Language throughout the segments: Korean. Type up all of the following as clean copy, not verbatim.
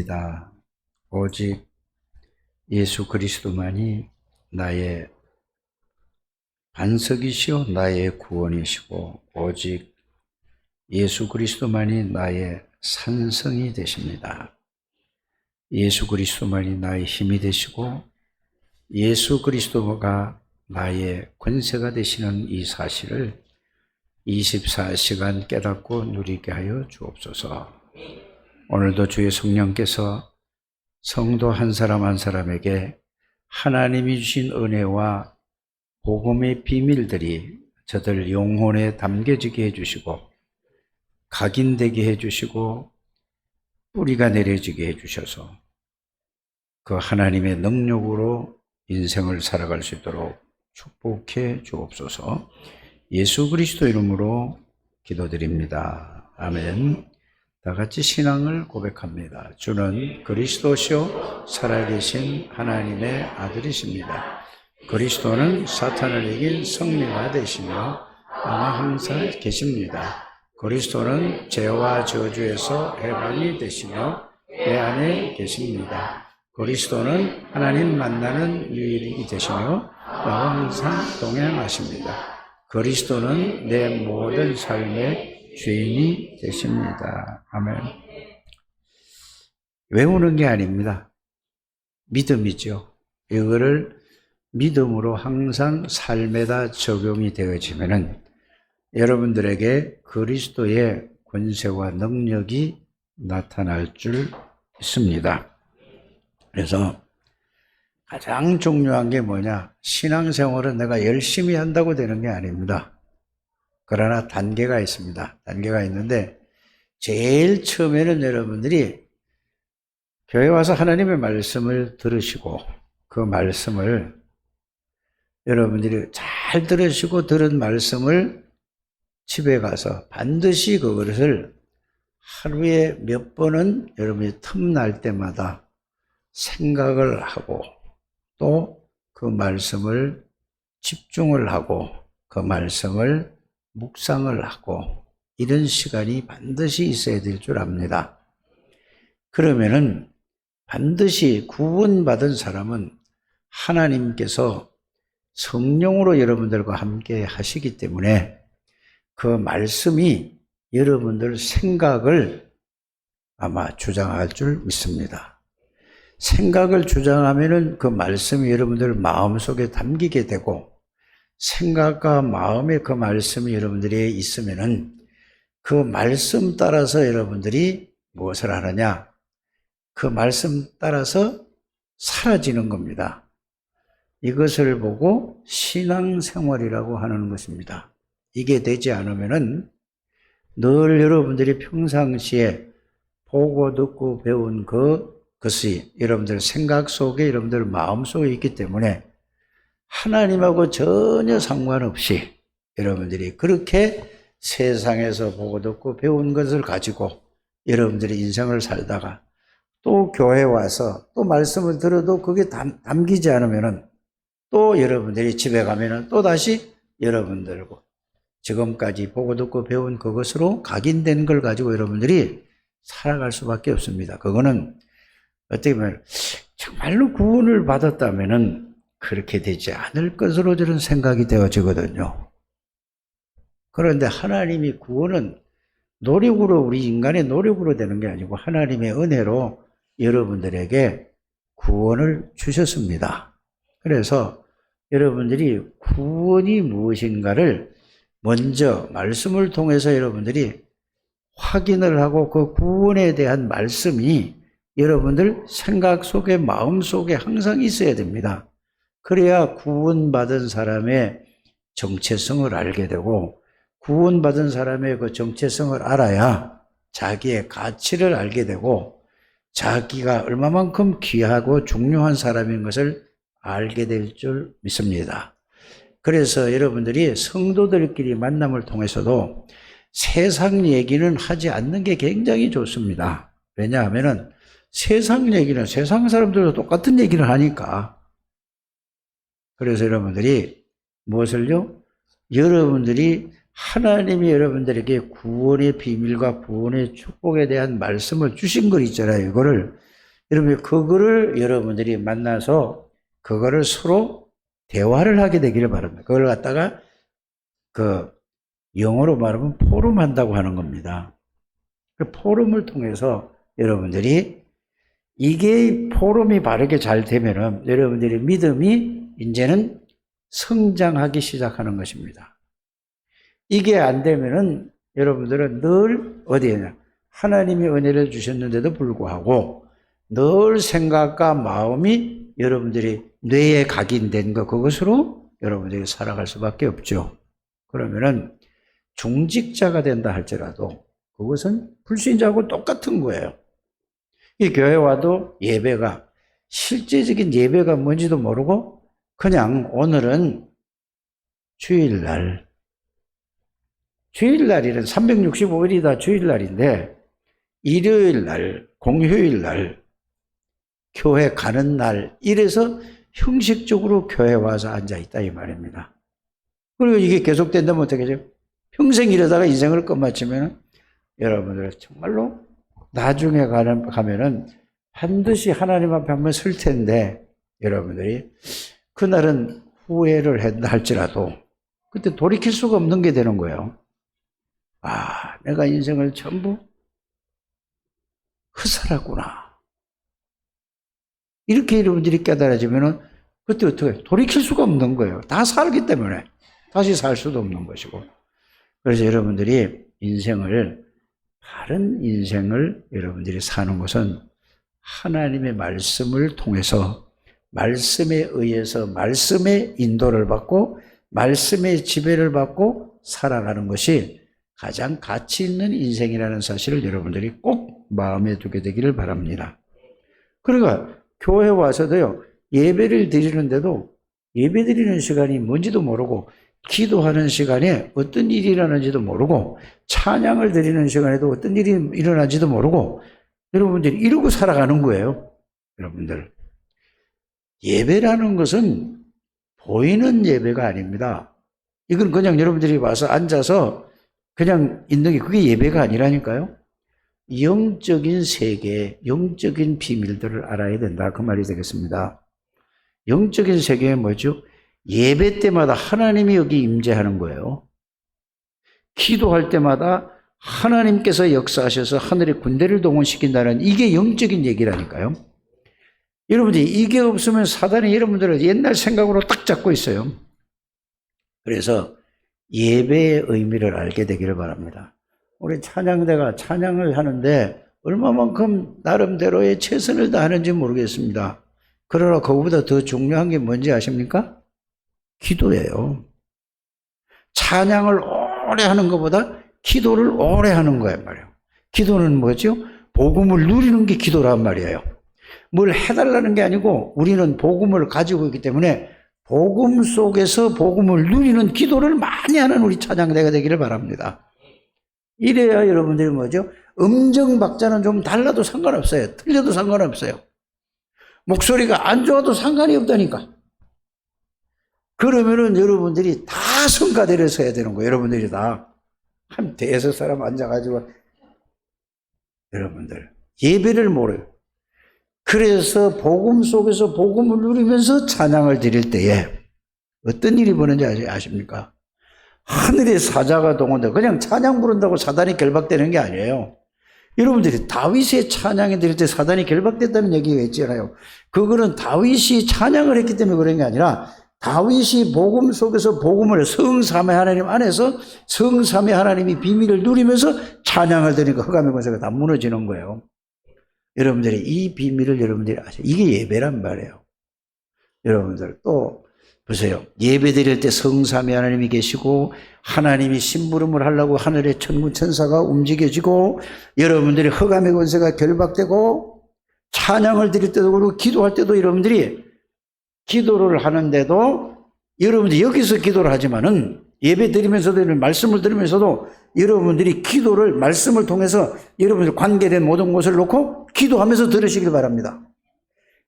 믿습니다. 오직 예수 그리스도만이 나의 반석이시요 나의 구원이시고 오직 예수 그리스도만이 나의 산성이 되십니다. 예수 그리스도만이 나의 힘이 되시고 예수 그리스도가 나의 권세가 되시는 이 사실을 24시간 깨닫고 누리게 하여 주옵소서. 오늘도 주의 성령께서 성도 한 사람 한 사람에게 하나님이 주신 은혜와 복음의 비밀들이 저들 영혼에 담겨지게 해주시고 각인되게 해주시고 뿌리가 내려지게 해주셔서 그 하나님의 능력으로 인생을 살아갈 수 있도록 축복해 주옵소서. 예수 그리스도 이름으로 기도드립니다. 아멘. 다 같이 신앙을 고백합니다. 주는 그리스도시요 살아계신 하나님의 아들이십니다. 그리스도는 사탄을 이긴 승리가 되시며 아마 항상 계십니다. 그리스도는 죄와 저주에서 해방이 되시며 내 안에 계십니다. 그리스도는 하나님 만나는 유일이 되시며 나와 항상 동행하십니다. 그리스도는 내 모든 삶의 주인이 되십니다. 아멘. 외우는 게 아닙니다. 믿음이죠. 이거를 믿음으로 항상 삶에다 적용이 되어지면은 여러분들에게 그리스도의 권세와 능력이 나타날 줄 있습니다. 그래서 가장 중요한 게 뭐냐? 신앙생활은 내가 열심히 한다고 되는 게 아닙니다. 그러나 단계가 있습니다. 단계가 있는데 제일 처음에는 여러분들이 교회 와서 하나님의 말씀을 들으시고 그 말씀을 여러분들이 잘 들으시고 들은 말씀을 집에 가서 반드시 그것을 하루에 몇 번은 여러분이 틈날 때마다 생각을 하고 또 그 말씀을 집중을 하고 그 말씀을 묵상을 하고 이런 시간이 반드시 있어야 될 줄 압니다. 그러면은 반드시 구원받은 사람은 하나님께서 성령으로 여러분들과 함께 하시기 때문에 그 말씀이 여러분들 생각을 아마 주장할 줄 믿습니다. 생각을 주장하면은 그 말씀이 여러분들 마음속에 담기게 되고 생각과 마음에 그 말씀이 여러분들이 있으면은 그 말씀 따라서 여러분들이 무엇을 하느냐? 그 말씀 따라서 사라지는 겁니다. 이것을 보고 신앙생활이라고 하는 것입니다. 이게 되지 않으면은 늘 여러분들이 평상시에 보고 듣고 배운 그것이 여러분들 생각 속에 여러분들 마음 속에 있기 때문에 하나님하고 전혀 상관없이 여러분들이 그렇게 세상에서 보고 듣고 배운 것을 가지고 여러분들이 인생을 살다가 또 교회 와서 또 말씀을 들어도 그게 담기지 않으면은 또 여러분들이 집에 가면은 또 다시 여러분들고 지금까지 보고 듣고 배운 그것으로 각인된 걸 가지고 여러분들이 살아갈 수밖에 없습니다. 그거는 어떻게 보면 정말로 구원을 받았다면은 그렇게 되지 않을 것으로 저는 생각이 되어지거든요. 그런데 하나님이 구원은 노력으로 우리 인간의 노력으로 되는 게 아니고 하나님의 은혜로 여러분들에게 구원을 주셨습니다. 그래서 여러분들이 구원이 무엇인가를 먼저 말씀을 통해서 여러분들이 확인을 하고 그 구원에 대한 말씀이 여러분들 생각 속에 마음 속에 항상 있어야 됩니다. 그래야 구원받은 사람의 정체성을 알게 되고 구원받은 사람의 그 정체성을 알아야 자기의 가치를 알게 되고 자기가 얼마만큼 귀하고 중요한 사람인 것을 알게 될 줄 믿습니다. 그래서 여러분들이 성도들끼리 만남을 통해서도 세상 얘기는 하지 않는 게 굉장히 좋습니다. 왜냐하면 세상 얘기는 세상 사람들도 똑같은 얘기를 하니까. 그래서 여러분들이 무엇을요? 여러분들이 하나님이 여러분들에게 구원의 비밀과 구원의 축복에 대한 말씀을 주신 걸 있잖아요. 이거를 여러분, 그거를 여러분들이 만나서 그거를 서로 대화를 하게 되기를 바랍니다. 그걸 갖다가 영어로 말하면 포럼 한다고 하는 겁니다. 그 포럼을 통해서 여러분들이 이게 포럼이 바르게 잘 되면은 여러분들의 믿음이 이제는 성장하기 시작하는 것입니다. 이게 안 되면은 여러분들은 늘 어디에냐? 하나님이 은혜를 주셨는데도 불구하고 늘 생각과 마음이 여러분들이 뇌에 각인된 그것으로 여러분들이 살아갈 수밖에 없죠. 그러면은 중직자가 된다 할지라도 그것은 불신자하고 똑같은 거예요. 이 교회 와도 예배가 실제적인 예배가 뭔지도 모르고 그냥 오늘은 주일날이란 365일이 다 주일날인데 일요일날, 공휴일날, 교회 가는 날 이래서 형식적으로 교회 와서 앉아있다 이 말입니다. 그리고 이게 계속된다면 어떻게 되죠? 평생 이러다가 인생을 끝마치면 여러분들 정말로 나중에 가면은 반드시 하나님 앞에 한번 설 텐데 여러분들이 그날은 후회를 한다 할지라도 그때 돌이킬 수가 없는 게 되는 거예요. 아, 내가 인생을 전부 헛살았구나. 이렇게 여러분들이 깨달아지면은 그때 어떻게 돌이킬 수가 없는 거예요. 다 살기 때문에 다시 살 수도 없는 것이고. 그래서 여러분들이 바른 인생을 여러분들이 사는 것은 하나님의 말씀을 통해서 말씀에 의해서 말씀의 인도를 받고 말씀의 지배를 받고 살아가는 것이 가장 가치 있는 인생이라는 사실을 여러분들이 꼭 마음에 두게 되기를 바랍니다. 그러니까 교회 와서도요, 예배를 드리는데도 예배 드리는 시간이 뭔지도 모르고 기도하는 시간에 어떤 일이 일어나는지도 모르고 찬양을 드리는 시간에도 어떤 일이 일어나는지도 모르고 여러분들이 이러고 살아가는 거예요. 여러분들, 예배라는 것은 보이는 예배가 아닙니다. 이건 그냥 여러분들이 와서 앉아서 그냥 있는 게 그게 예배가 아니라니까요. 영적인 세계, 영적인 비밀들을 알아야 된다 그 말이 되겠습니다. 영적인 세계는 뭐죠? 예배 때마다 하나님이 여기 임재하는 거예요. 기도할 때마다 하나님께서 역사하셔서 하늘의 군대를 동원시킨다는 이게 영적인 얘기라니까요. 여러분들이 이게 없으면 사단이 여러분들을 옛날 생각으로 딱 잡고 있어요. 그래서 예배의 의미를 알게 되기를 바랍니다. 우리 찬양대가 찬양을 하는데 얼마만큼 나름대로의 최선을 다하는지 모르겠습니다. 그러나 그거보다 더 중요한 게 뭔지 아십니까? 기도예요. 찬양을 오래 하는 것보다 기도를 오래 하는 거란 말이에요. 기도는 뭐죠? 복음을 누리는 게 기도란 말이에요. 뭘 해달라는 게 아니고 우리는 복음을 가지고 있기 때문에 복음 속에서 복음을 누리는 기도를 많이 하는 우리 찬양대가 되기를 바랍니다. 이래야 여러분들이 뭐죠? 음정 박자는 좀 달라도 상관없어요. 틀려도 상관없어요. 목소리가 안 좋아도 상관이 없다니까. 그러면은 여러분들이 다 성가대를 서야 되는 거예요. 여러분들이 다. 한 대여섯 사람 앉아가지고 여러분들 예배를 모르요. 그래서 복음 속에서 복음을 누리면서 찬양을 드릴 때에 어떤 일이 벌어지는지 아십니까? 하늘의 사자가 동원돼 그냥 찬양 부른다고 사단이 결박되는 게 아니에요. 여러분들이 다윗의 찬양에 드릴 때 사단이 결박됐다는 얘기가 있잖아요. 그거는 다윗이 찬양을 했기 때문에 그런 게 아니라 다윗이 복음 속에서 복음을 성삼위 하나님 안에서 성삼위 하나님이 비밀을 누리면서 찬양을 드리니까 흑암의 권세가 다 무너지는 거예요. 여러분들이 이 비밀을 여러분들이 아세요. 이게 예배란 말이에요. 여러분들 또 보세요. 예배 드릴 때 성삼위 하나님이 계시고 하나님이 심부름을 하려고 하늘의 천군 천사가 움직여지고 여러분들이 흑암의 권세가 결박되고 찬양을 드릴 때도 그렇고 기도할 때도 여러분들이 기도를 하는데도 여러분들이 여기서 기도를 하지만은 예배 드리면서도 말씀을 들으면서도 여러분들이 기도를 말씀을 통해서 여러분들 관계된 모든 것을 놓고 기도하면서 들으시길 바랍니다.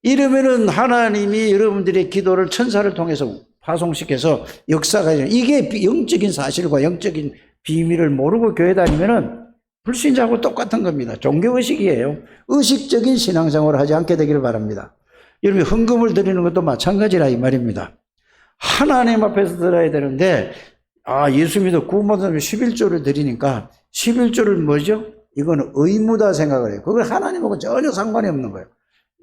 이러면은 하나님이 여러분들의 기도를 천사를 통해서 파송시켜서 역사가 이게 영적인 사실과 영적인 비밀을 모르고 교회 다니면은 불신자하고 똑같은 겁니다. 종교의식이에요. 의식적인 신앙생활을 하지 않게 되기를 바랍니다. 여러분, 헌금을 드리는 것도 마찬가지라 이 말입니다. 하나님 앞에서 드려야 되는데, 예수 믿어 구원받으면 11조를 드리니까 11조를 뭐죠? 이거는 의무다 생각을 해요. 그걸 하나님하고 전혀 상관이 없는 거예요.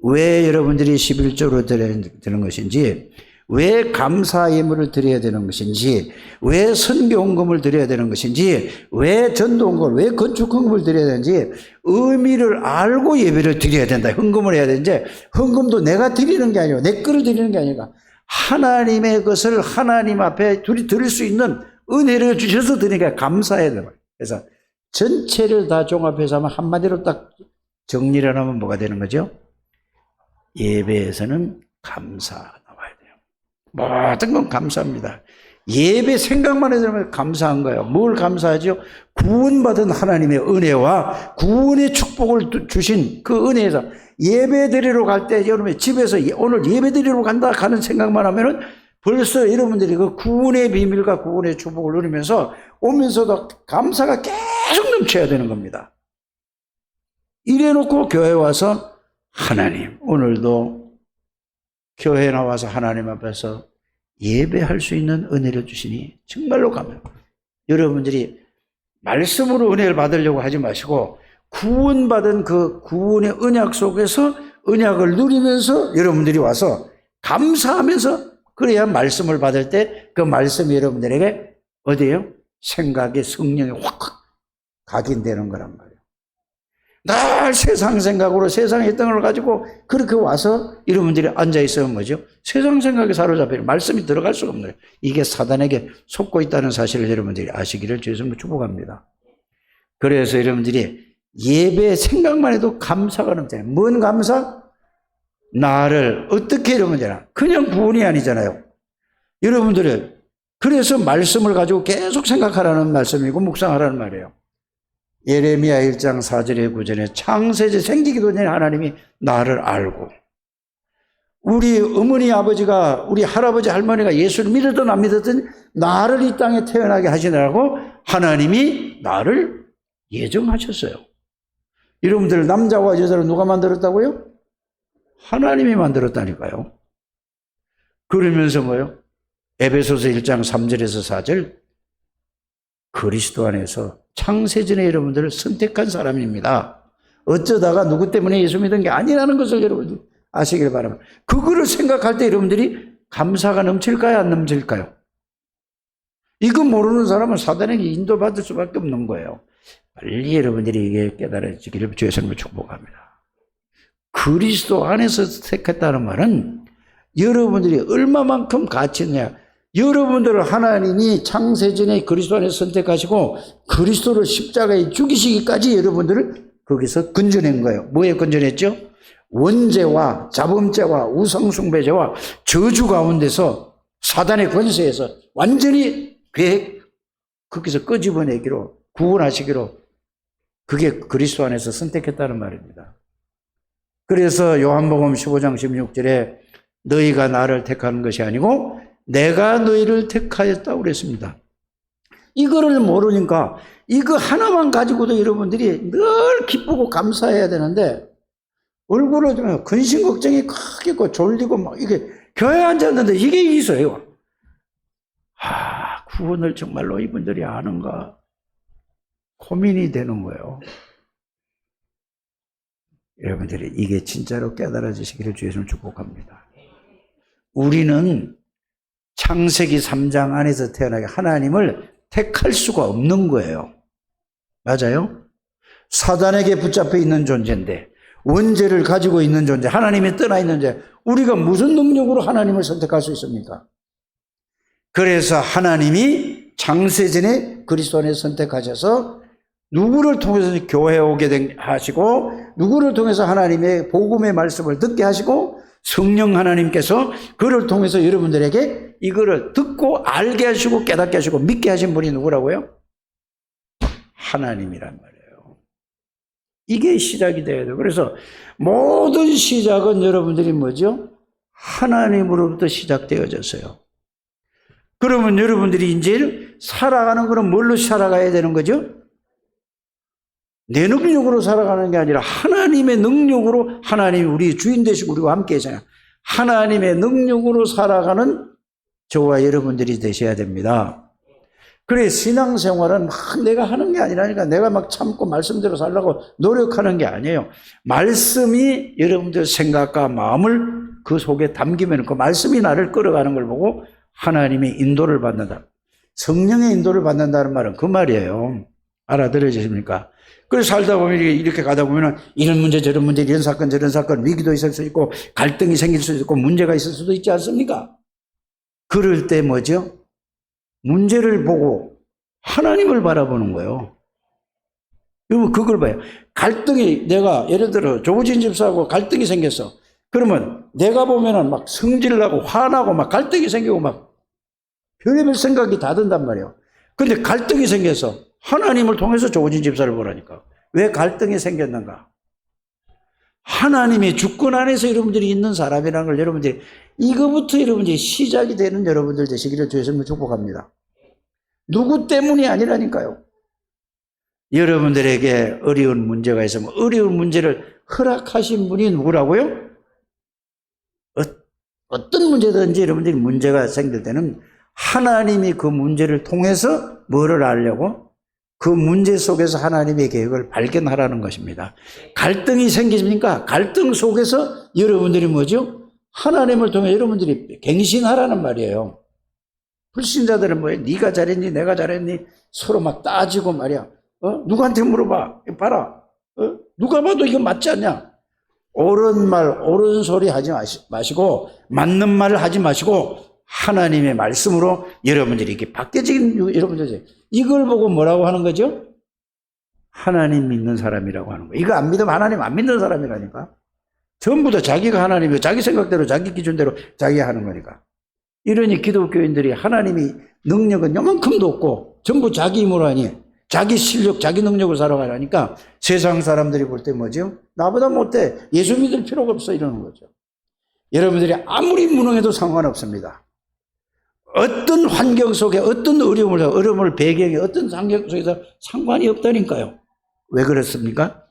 왜 여러분들이 11조를 드리는 것인지, 왜 감사 예물을 드려야 되는 것인지, 왜 선교헌금을 드려야 되는 것인지, 왜 전도헌금을, 왜 건축헌금을 드려야 되는지 의미를 알고 예배를 드려야 된다. 헌금을 해야 되는데, 헌금도 내가 드리는 게 아니고 내 거를 드리는 게 아니라 하나님의 것을 하나님 앞에 드릴 수 있는 은혜를 주셔서 드리니까 감사해야 돼요. 그래서 전체를 다 종합해서 하면 한마디로 딱 정리를 하면 뭐가 되는 거죠? 예배에서는 감사 나와야 돼요. 모든 건 감사합니다. 예배 생각만 해도 감사한 거예요. 뭘 감사하죠? 구원받은 하나님의 은혜와 구원의 축복을 주신 그 은혜에서 예배 드리러 갈 때 여러분 집에서 오늘 예배 드리러 간다 하는 생각만 하면은 벌써 여러분들이 그 구원의 비밀과 구원의 축복을 누리면서 오면서도 감사가 계속 넘쳐야 되는 겁니다. 이래놓고 교회 와서 하나님, 오늘도 교회에 나와서 하나님 앞에서 예배할 수 있는 은혜를 주시니 정말로 감사해요. 여러분들이 말씀으로 은혜를 받으려고 하지 마시고 구원받은 그 구원의 언약 속에서 언약을 누리면서 여러분들이 와서 감사하면서 그래야 말씀을 받을 때 그 말씀이 여러분들에게 어디에요? 생각의 성령이 확 각인되는 거란 말이에요. 늘 세상 생각으로 세상의 땅을 가지고 그렇게 와서 여러분들이 앉아있으면 뭐죠? 세상 생각에 사로잡히는 말씀이 들어갈 수가 없는 거예요. 이게 사단에게 속고 있다는 사실을 여러분들이 아시기를 주님으로 축복합니다. 그래서 여러분들이 예배 생각만 해도 감사가 넘쳐요. 뭔 감사? 나를 어떻게 여러분들이 그냥 구원이 아니잖아요. 여러분들이 그래서 말씀을 가지고 계속 생각하라는 말씀이고 묵상하라는 말이에요. 예레미야 1장 4절에 9절에 창세제 생기기도 전에 하나님이 나를 알고 우리 어머니 아버지가 우리 할아버지 할머니가 예수를 믿었든 안 믿었든 나를 이 땅에 태어나게 하시느라고 하나님이 나를 예정하셨어요. 여러분들 남자와 여자를 누가 만들었다고요? 하나님이 만들었다니까요. 그러면서 뭐요? 에베소서 1장 3절에서 4절 그리스도 안에서 창세전에 여러분들을 선택한 사람입니다. 어쩌다가 누구 때문에 예수 믿은 게 아니라는 것을 여러분들 아시길 바랍니다. 그거를 생각할 때 여러분들이 감사가 넘칠까요? 안 넘칠까요? 이거 모르는 사람은 사단에게 인도받을 수밖에 없는 거예요. 빨리 여러분들이 이게 깨달아지기를 주의 이름으로 축복합니다. 그리스도 안에서 택했다는 말은 여러분들이 얼마만큼 가치 있느냐. 여러분들을 하나님이 창세전에 그리스도 안에서 선택하시고 그리스도를 십자가에 죽이시기까지 여러분들을 거기서 건져낸 거예요. 뭐에 건져냈죠? 원죄와 자범죄와 우상숭배죄와 저주 가운데서 사단의 권세에서 완전히 거기서 끄집어내기로 구원하시기로 그게 그리스도 안에서 선택했다는 말입니다. 그래서 요한복음 15장 16절에 너희가 나를 택하는 것이 아니고 내가 너희를 택하였다고 그랬습니다. 이거를 모르니까 이거 하나만 가지고도 여러분들이 늘 기쁘고 감사해야 되는데 얼굴을 좀 근심 걱정이 크겠고 졸리고 막 이게 교회에 앉았는데 이게 있어요. 구원을 정말로 이분들이 아는가 고민이 되는 거예요. 여러분들이 이게 진짜로 깨달아지시기를 주의 이름으로 축복합니다. 우리는 창세기 3장 안에서 태어나게 하나님을 택할 수가 없는 거예요. 맞아요? 사단에게 붙잡혀 있는 존재인데 원죄를 가지고 있는 존재, 하나님이 떠나 있는 존재, 우리가 무슨 능력으로 하나님을 선택할 수 있습니까? 그래서 하나님이 창세전에 그리스도 안에 선택하셔서 누구를 통해서 교회에 오게 하시고 누구를 통해서 하나님의 복음의 말씀을 듣게 하시고 성령 하나님께서 그를 통해서 여러분들에게 이거를 듣고 알게 하시고 깨닫게 하시고 믿게 하신 분이 누구라고요? 하나님이란 말이에요. 이게 시작이 돼야 돼요. 그래서 모든 시작은 여러분들이 뭐죠? 하나님으로부터 시작되어졌어요. 그러면 여러분들이 이제 살아가는 거는 뭘로 살아가야 되는 거죠? 내 능력으로 살아가는 게 아니라 하나님의 능력으로, 하나님이 우리 주인 되시고 우리와 함께 계시잖아요. 하나님의 능력으로 살아가는 저와 여러분들이 되셔야 됩니다. 그래, 신앙생활은 막 내가 하는 게 아니라니까, 내가 막 참고 말씀대로 살려고 노력하는 게 아니에요. 말씀이 여러분들 생각과 마음을 그 속에 담기면 그 말씀이 나를 끌어가는 걸 보고 하나님의 인도를 받는다. 성령의 인도를 받는다는 말은 그 말이에요. 알아들으십니까? 그래서 살다 보면 이렇게 가다 보면 이런 문제 저런 문제, 이런 사건 저런 사건, 위기도 있을 수 있고 갈등이 생길 수도 있고 문제가 있을 수도 있지 않습니까? 그럴 때 뭐죠? 문제를 보고 하나님을 바라보는 거예요. 여러분 그걸 봐요. 갈등이, 내가 예를 들어 조우진 집사하고 갈등이 생겼어. 그러면 내가 보면은 막 성질나고 화나고 막 갈등이 생기고 막 별의별 생각이 다 든단 말이에요. 근데 갈등이 생겨서 하나님을 통해서 조우진 집사를 보라니까. 왜 갈등이 생겼는가? 하나님의 주권 안에서 여러분들이 있는 사람이라는 걸 여러분들이, 이거부터 여러분들이 시작이 되는 여러분들 되시기를 주의 이름으로 축복합니다. 누구 때문이 아니라니까요. 여러분들에게 어려운 문제가 있으면 어려운 문제를 허락하신 분이 누구라고요? 어떤 문제든지 여러분들이 문제가 생길 때는 하나님이 그 문제를 통해서 뭐를 하려고? 그 문제 속에서 하나님의 계획을 발견하라는 것입니다. 갈등이 생기십니까? 갈등 속에서 여러분들이 뭐죠? 하나님을 통해 여러분들이 갱신하라는 말이에요. 불신자들은 뭐예요? 네가 잘했니? 내가 잘했니? 서로 막 따지고 말이야. 누구한테 물어봐. 봐라. 누가 봐도 이거 맞지 않냐? 옳은 말, 옳은 소리 하지 마시고, 맞는 말을 하지 마시고, 하나님의 말씀으로 여러분들이 이렇게 바뀌어진 여러분들이 이걸 보고 뭐라고 하는 거죠? 하나님 믿는 사람이라고 하는 거예요. 이거 안 믿으면 하나님 안 믿는 사람이라니까. 전부 다 자기가 하나님이고 자기 생각대로 자기 기준대로 자기가 하는 거니까. 이러니 기독교인들이 하나님이 능력은 요만큼도 없고 전부 자기 힘으로 하니 자기 실력, 자기 능력을 살아가니까 세상 사람들이 볼 때 뭐죠? 나보다 못해. 예수 믿을 필요가 없어. 이러는 거죠. 여러분들이 아무리 무능해도 상관없습니다. 어떤 환경 속에 어떤 어려움을 배경에 어떤 환경 속에서 상관이 없다니까요. 왜 그렇습니까?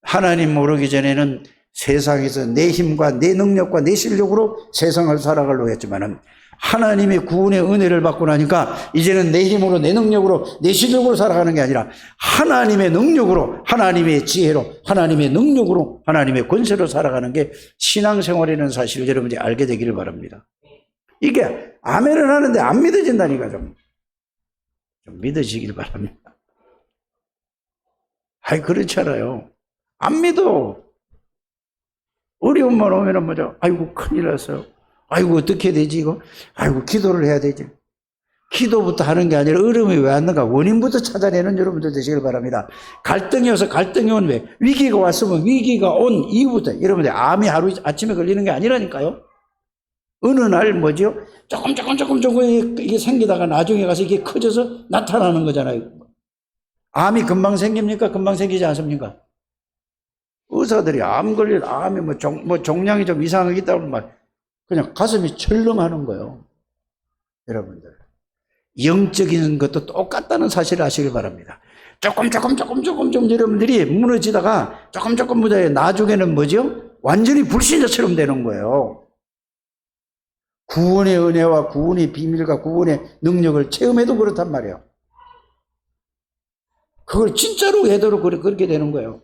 하나님 모르기 전에는 세상에서 내 힘과 내 능력과 내 실력으로 세상을 살아가려고 했지만은 하나님의 구원의 은혜를 받고 나니까 이제는 내 힘으로 내 능력으로 내 실력으로 살아가는 게 아니라 하나님의 능력으로, 하나님의 지혜로, 하나님의 능력으로, 하나님의 권세로 살아가는 게 신앙생활이라는 사실을 여러분들이 알게 되기를 바랍니다. 이게 아멘을 하는데 안 믿어진다니까. 좀 믿어지길 바랍니다. 아이 그렇지 않아요. 안 믿어. 어려움만 오면은 뭐죠? 아이고 큰일 났어요. 아이고 어떻게 되지 이거? 아이고 기도를 해야 되지. 기도부터 하는 게 아니라 어려움이 왜 왔는가 원인부터 찾아내는 여러분들 되시길 바랍니다. 갈등이 와서 갈등이 온 왜? 위기가 왔으면 위기가 온 이후부터 여러분들 암이 하루 아침에 걸리는 게 아니라니까요. 어느 날 뭐죠? 조금 이게 생기다가 나중에 가서 이게 커져서 나타나는 거잖아요. 암이 금방 생깁니까? 금방 생기지 않습니까? 의사들이 암 걸린 암이 종양이 좀 이상하게 있다고 말 그냥 가슴이 철렁하는 거예요. 여러분들 영적인 것도 똑같다는 사실을 아시길 바랍니다. 조금 여러분들이 무너지다가 조금 무너져 나중에는 뭐죠? 완전히 불신자처럼 되는 거예요. 구원의 은혜와 구원의 비밀과 구원의 능력을 체험해도 그렇단 말이에요. 그걸 진짜로 해도록 그렇게 되는 거예요.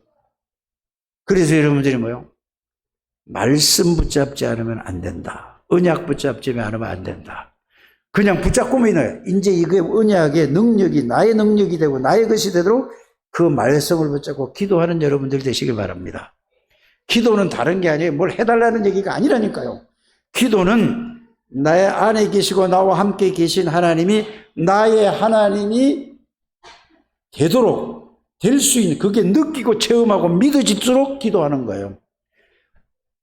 그래서 여러분들이 뭐요? 말씀 붙잡지 않으면 안 된다. 언약 붙잡지 않으면 안 된다. 그냥 붙잡고만 있나요? 이제 이게 언약의 능력이 나의 능력이 되고 나의 것이 되도록 그 말씀을 붙잡고 기도하는 여러분들 되시길 바랍니다. 기도는 다른 게 아니에요. 뭘 해달라는 얘기가 아니라니까요. 기도는 나의 안에 계시고 나와 함께 계신 하나님이 나의 하나님이 되도록 될 수 있는 그게 느끼고 체험하고 믿어질수록 기도하는 거예요.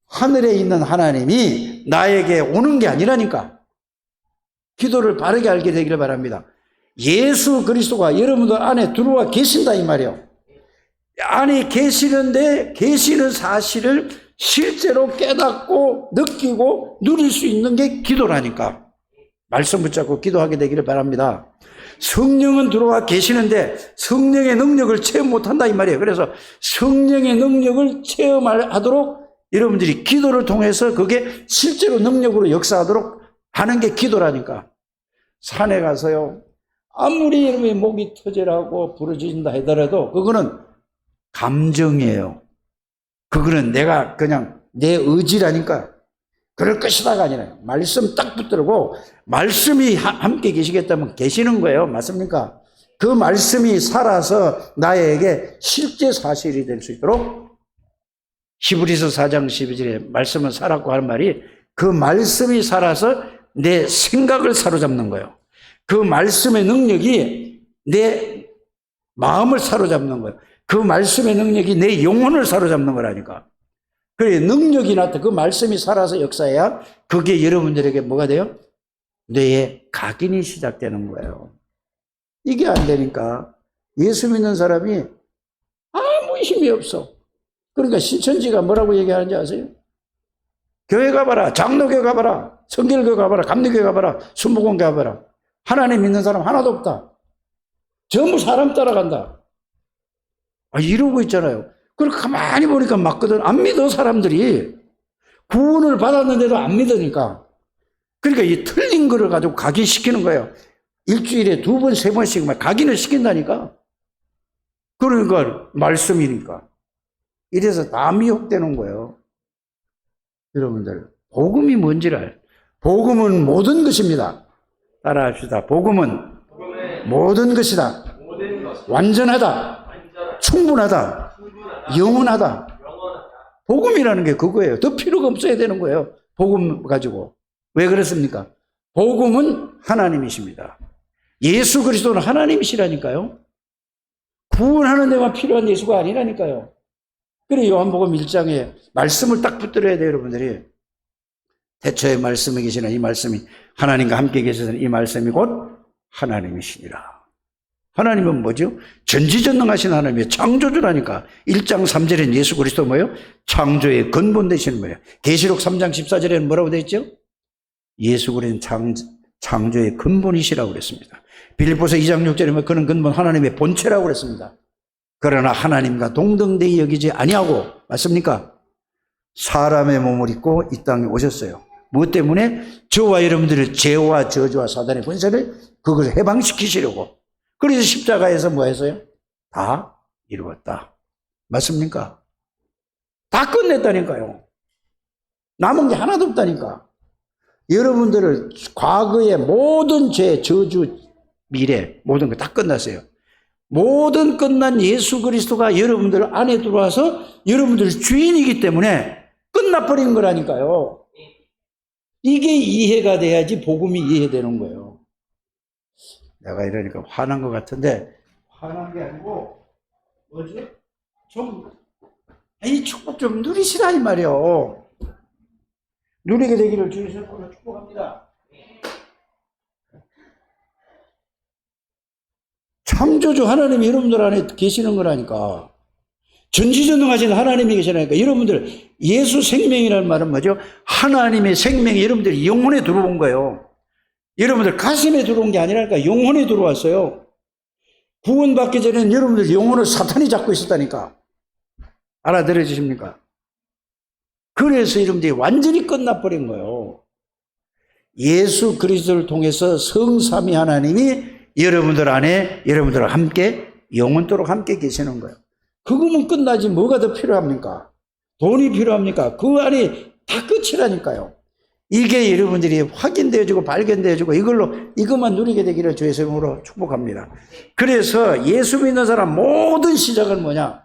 하늘에 있는 하나님이 나에게 오는 게 아니라니까. 기도를 바르게 알게 되기를 바랍니다. 예수 그리스도가 여러분들 안에 들어와 계신다 이 말이에요. 안에 계시는데 계시는 사실을 실제로 깨닫고 느끼고 누릴 수 있는 게 기도라니까. 말씀 붙잡고 기도하게 되기를 바랍니다. 성령은 들어와 계시는데 성령의 능력을 체험 못한다 이 말이에요. 그래서 성령의 능력을 체험하도록 여러분들이 기도를 통해서 그게 실제로 능력으로 역사하도록 하는 게 기도라니까. 산에 가서요, 아무리 여러분이 목이 터지라고 부러진다 하더라도 그거는 감정이에요. 그거는 내가 그냥 내 의지라니까. 그럴 것이다가 아니라 말씀 딱 붙들고 말씀이 함께 계시겠다면 계시는 거예요. 맞습니까? 그 말씀이 살아서 나에게 실제 사실이 될 수 있도록 히브리서 4장 12절에 말씀은 살았고 하는 말이 그 말씀이 살아서 내 생각을 사로잡는 거예요. 그 말씀의 능력이 내 마음을 사로잡는 거예요. 그 말씀의 능력이 내 영혼을 사로잡는 거라니까. 그래, 능력이 나타나 그 말씀이 살아서 역사해야 그게 여러분들에게 뭐가 돼요? 뇌에 각인이 시작되는 거예요. 이게 안 되니까 예수 믿는 사람이 아무 힘이 없어. 그러니까 신천지가 뭐라고 얘기하는지 아세요? 교회 가봐라, 장로교 가봐라, 성결교 가봐라, 감리교 가봐라, 순복음교 가봐라. 하나님 믿는 사람 하나도 없다. 전부 사람 따라간다. 이러고 있잖아요. 그리고 가만히 보니까 맞거든. 안 믿어, 사람들이. 구원을 받았는데도 안 믿으니까. 그러니까 이 틀린 거를 가지고 각인시키는 거예요. 일주일에 2번, 3번씩 막 각인을 시킨다니까. 그러니까 말씀이니까. 이래서 다 미혹되는 거예요. 여러분들, 복음이 뭔지를. 복음은 모든 것입니다. 따라합시다. 복음은 모든 것이다. 완전하다. 충분하다. 영원하다. 복음이라는 게 그거예요. 더 필요가 없어야 되는 거예요. 복음 가지고. 왜 그렇습니까? 복음은 하나님이십니다. 예수 그리스도는 하나님이시라니까요. 구원하는 데만 필요한 예수가 아니라니까요. 그래 요한복음 1장에 말씀을 딱 붙들어야 돼요, 여러분들이. 태초에 말씀이 계시나 이 말씀이 하나님과 함께 계셔서 이 말씀이 곧 하나님이시니라. 하나님은 뭐죠? 전지전능하신 하나님이에요. 창조주라니까. 1장 3절에는 예수 그리스도 뭐예요? 창조의 근본 되시는 거예요. 계시록 3장 14절에는 뭐라고 되어 있죠? 예수 그리스도는 창조의 근본이시라고 그랬습니다. 빌립보서 2장 6절에 그는 근본 하나님의 본체라고 그랬습니다. 그러나 하나님과 동등되이 여기지 아니하고, 맞습니까? 사람의 몸을 입고 이 땅에 오셨어요. 무엇 때문에? 저와 여러분들의 죄와 저주와 사단의 권세를 그걸 해방시키시려고. 그래서 십자가에서 뭐 했어요? 다 이루었다. 맞습니까? 다 끝냈다니까요. 남은 게 하나도 없다니까. 여러분들을 과거의 모든 죄, 저주, 미래 모든 거 다 끝났어요. 모든 끝난 예수 그리스도가 여러분들 안에 들어와서 여러분들 주인이기 때문에 끝나버린 거라니까요. 이게 이해가 돼야지 복음이 이해되는 거예요. 내가 이러니까 화난 것 같은데 화난 게 아니고 뭐지? 이 축복 좀 누리시라 이 말이요. 누리게 되기를 주의 이름으로 축복합니다. 창조주 하나님이 여러분들 안에 계시는 거라니까. 전지전능하신 하나님이 계시라니까. 여러분들 예수 생명이라는 말은 뭐죠? 하나님의 생명이 여러분들이 영혼에 들어온 거예요. 여러분들 가슴에 들어온 게 아니라니까. 영혼에 들어왔어요. 구원받기 전에는 여러분들 영혼을 사탄이 잡고 있었다니까. 알아들어지십니까? 그래서 여러분들이 완전히 끝나버린 거예요. 예수 그리스도를 통해서 성삼위 하나님이 여러분들 안에 여러분들과 함께 영원토록 함께 계시는 거예요. 그거면 끝나지 뭐가 더 필요합니까? 돈이 필요합니까? 그 안에 다 끝이라니까요. 이게 여러분들이 확인되어지고 발견되어지고 이것만 누리게 되기를 주의 이름으로 축복합니다. 그래서 예수 믿는 사람 모든 시작은 뭐냐?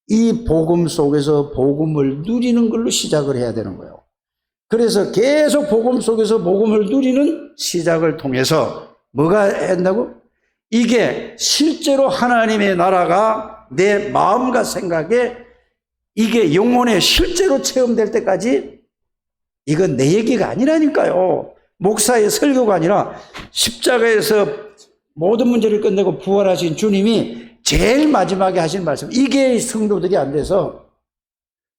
이 복음 속에서 복음을 누리는 걸로 시작을 해야 되는 거예요. 그래서 계속 복음 속에서 복음을 누리는 시작을 통해서 뭐가 한다고? 이게 실제로 하나님의 나라가 내 마음과 생각에 이게 영혼에 실제로 체험될 때까지 이건 내 얘기가 아니라니까요. 목사의 설교가 아니라 십자가에서 모든 문제를 끝내고 부활하신 주님이 제일 마지막에 하신 말씀, 이게 성도들이 안 돼서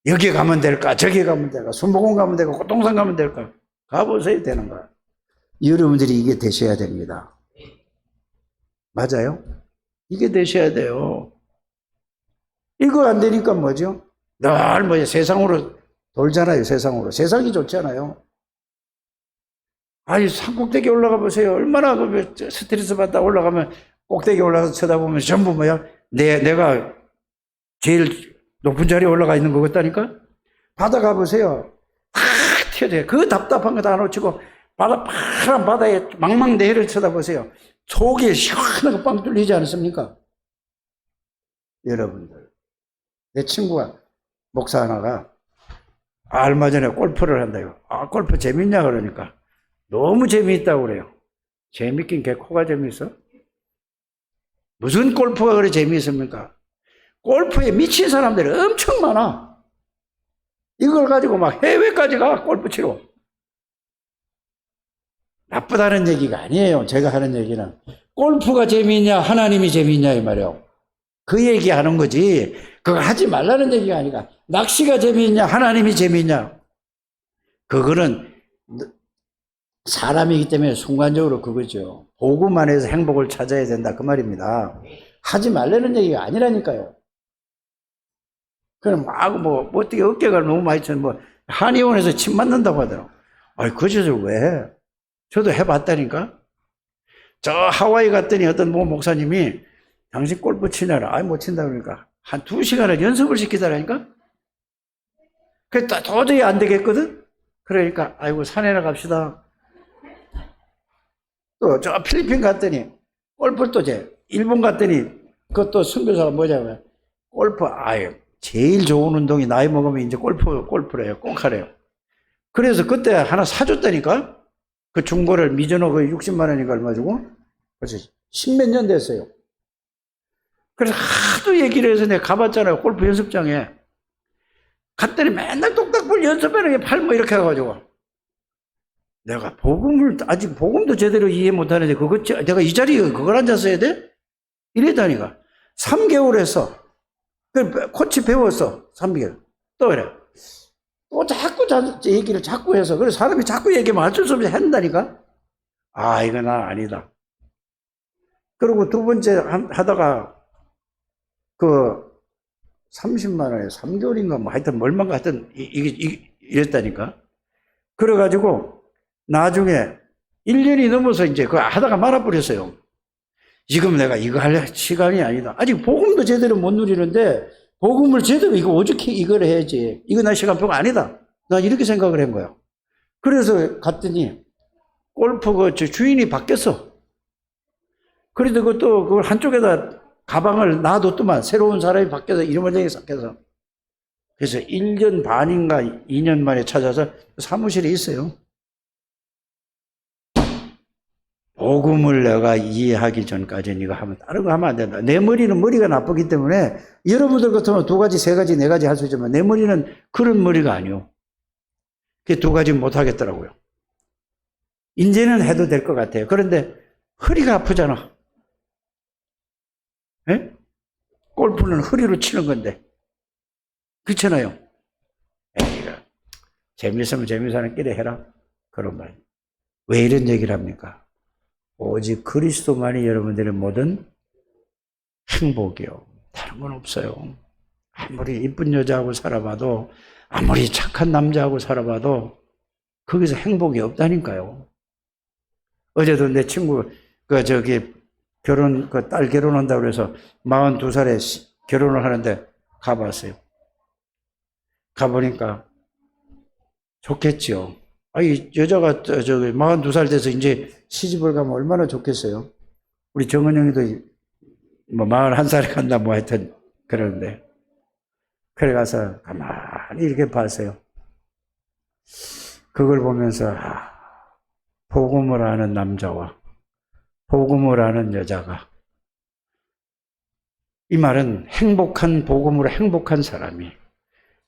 여기 가면 될까 저기 가면 될까 순복음 가면 될까 고통산 가면 될까 가보세요 되는 거야. 여러분들이 이게 되셔야 됩니다. 맞아요? 이게 되셔야 돼요. 이거 안 되니까 뭐죠? 늘 뭐 세상으로 돌잖아요, 세상으로. 세상이 좋잖아요. 아니, 산꼭대기 올라가 보세요. 얼마나 스트레스 받다 올라가면 꼭대기 올라가서 쳐다보면 전부 뭐야? 내가 제일 높은 자리에 올라가 있는 것 같다니까? 바다 가보세요. 탁 튀어져요. 그 답답한 거 다 놓치고 파란 바다에 망망대해를 쳐다보세요. 속에 시원한 거 빵 뚫리지 않습니까? 여러분들. 내 친구가, 목사 하나가 얼마 전에 골프를 한다요. 골프 재밌냐 그러니까 너무 재미있다고 그래요. 재밌긴 개 코가 재미있어? 무슨 골프가 그래 재미있습니까? 골프에 미친 사람들이 엄청 많아. 이걸 가지고 막 해외까지 가, 골프 치러. 나쁘다는 얘기가 아니에요. 제가 하는 얘기는. 골프가 재미있냐, 하나님이 재미있냐, 이 말이에요. 그 얘기 하는 거지. 그거 하지 말라는 얘기가 아니라, 낚시가 재미있냐, 하나님이 재미있냐. 그거는 사람이기 때문에 순간적으로 그거죠. 복음만 해서 행복을 찾아야 된다. 그 말입니다. 하지 말라는 얘기가 아니라니까요. 그럼 어떻게 어깨가 너무 많이 쳐서 한의원에서 침 맞는다고 하더라고. 아이, 그 짓을 왜 해? 저도 해봤다니까? 저 하와이 갔더니 어떤 목사님이 당신 골프 치냐라. 아이, 못 친다 그러니까. 한 2시간을 연습을 시키더라니까? 그래, 도저히 안 되겠거든? 그러니까, 아이고, 산에나 갑시다. 또, 저 필리핀 갔더니, 골프 또 일본 갔더니, 그것도 선교사가 뭐냐면, 골프, 제일 좋은 운동이 나이 먹으면 이제 골프래요. 꼭 하래요. 그래서 그때 하나 사줬다니까? 그 중고를 미전호 그 60만 원인가 얼마 주고? 벌써 10몇 년 됐어요. 그래서 하도 얘기를 해서 내가 가봤잖아요. 골프 연습장에. 갔더니 맨날 똑딱불 연습하는 게 팔 이렇게 해가지고. 내가 아직 복음도 제대로 이해 못하는데, 내가 이 자리에 그걸 앉았어야 돼? 이랬다니까. 3개월 했어. 그 코치 배웠어. 3개월. 또 그래. 또 자꾸 얘기를 자꾸 해서. 그래서 사람이 자꾸 얘기하면 어쩔 수 없이 한다니까? 이거 난 아니다. 그리고 두 번째 하다가, 30만 원에 3개월인가 하여튼 얼마인가 하여튼 이랬다니까. 그래가지고 나중에 1년이 넘어서 이제 그거 하다가 말아버렸어요. 지금 내가 이거 할 시간이 아니다. 아직 복음도 제대로 못 누리는데 복음을 제대로 오죽해 이걸 해야지. 이거 나 시간표가 아니다. 난 이렇게 생각을 한 거야. 그래서 갔더니 골프 주인이 바뀌었어. 그래도 그걸 한쪽에다 가방을 놔뒀더만 새로운 사람이 바뀌어서 이름을 바뀌어서. 그래서 1년 반인가 2년 만에 찾아서 사무실에 있어요. 복음을 내가 이해하기 전까지는 이거 하면 다른 거 하면 안 된다. 내 머리는 머리가 나쁘기 때문에 여러분들 같으면 2가지, 3가지, 4가지 할 수 있지만 내 머리는 그런 머리가 아니요. 그 2가지 못 하겠더라고요. 이제는 해도 될 것 같아요. 그런데 허리가 아프잖아. 예? 골프는 허리로 치는 건데. 그렇잖아요. 에이가 재밌으면 재밌어하는 끼리 해라. 그런 말. 왜 이런 얘기를 합니까? 오직 그리스도만이 여러분들의 모든 행복이요. 다른 건 없어요. 아무리 이쁜 여자하고 살아봐도, 아무리 착한 남자하고 살아봐도 거기서 행복이 없다니까요. 어제도 내 친구 딸 결혼한다고 그래서 42살에 결혼을 하는데 가봤어요. 가보니까 좋겠지요. 이 여자가 42살 돼서 이제 시집을 가면 얼마나 좋겠어요. 우리 정은 형이도 41살에 간다 하여튼 그러는데. 그래 가서 가만히 이렇게 봤어요. 그걸 보면서 복음을 아는 남자와 복음을 아는 여자가, 이 말은 행복한 복음으로 행복한 사람이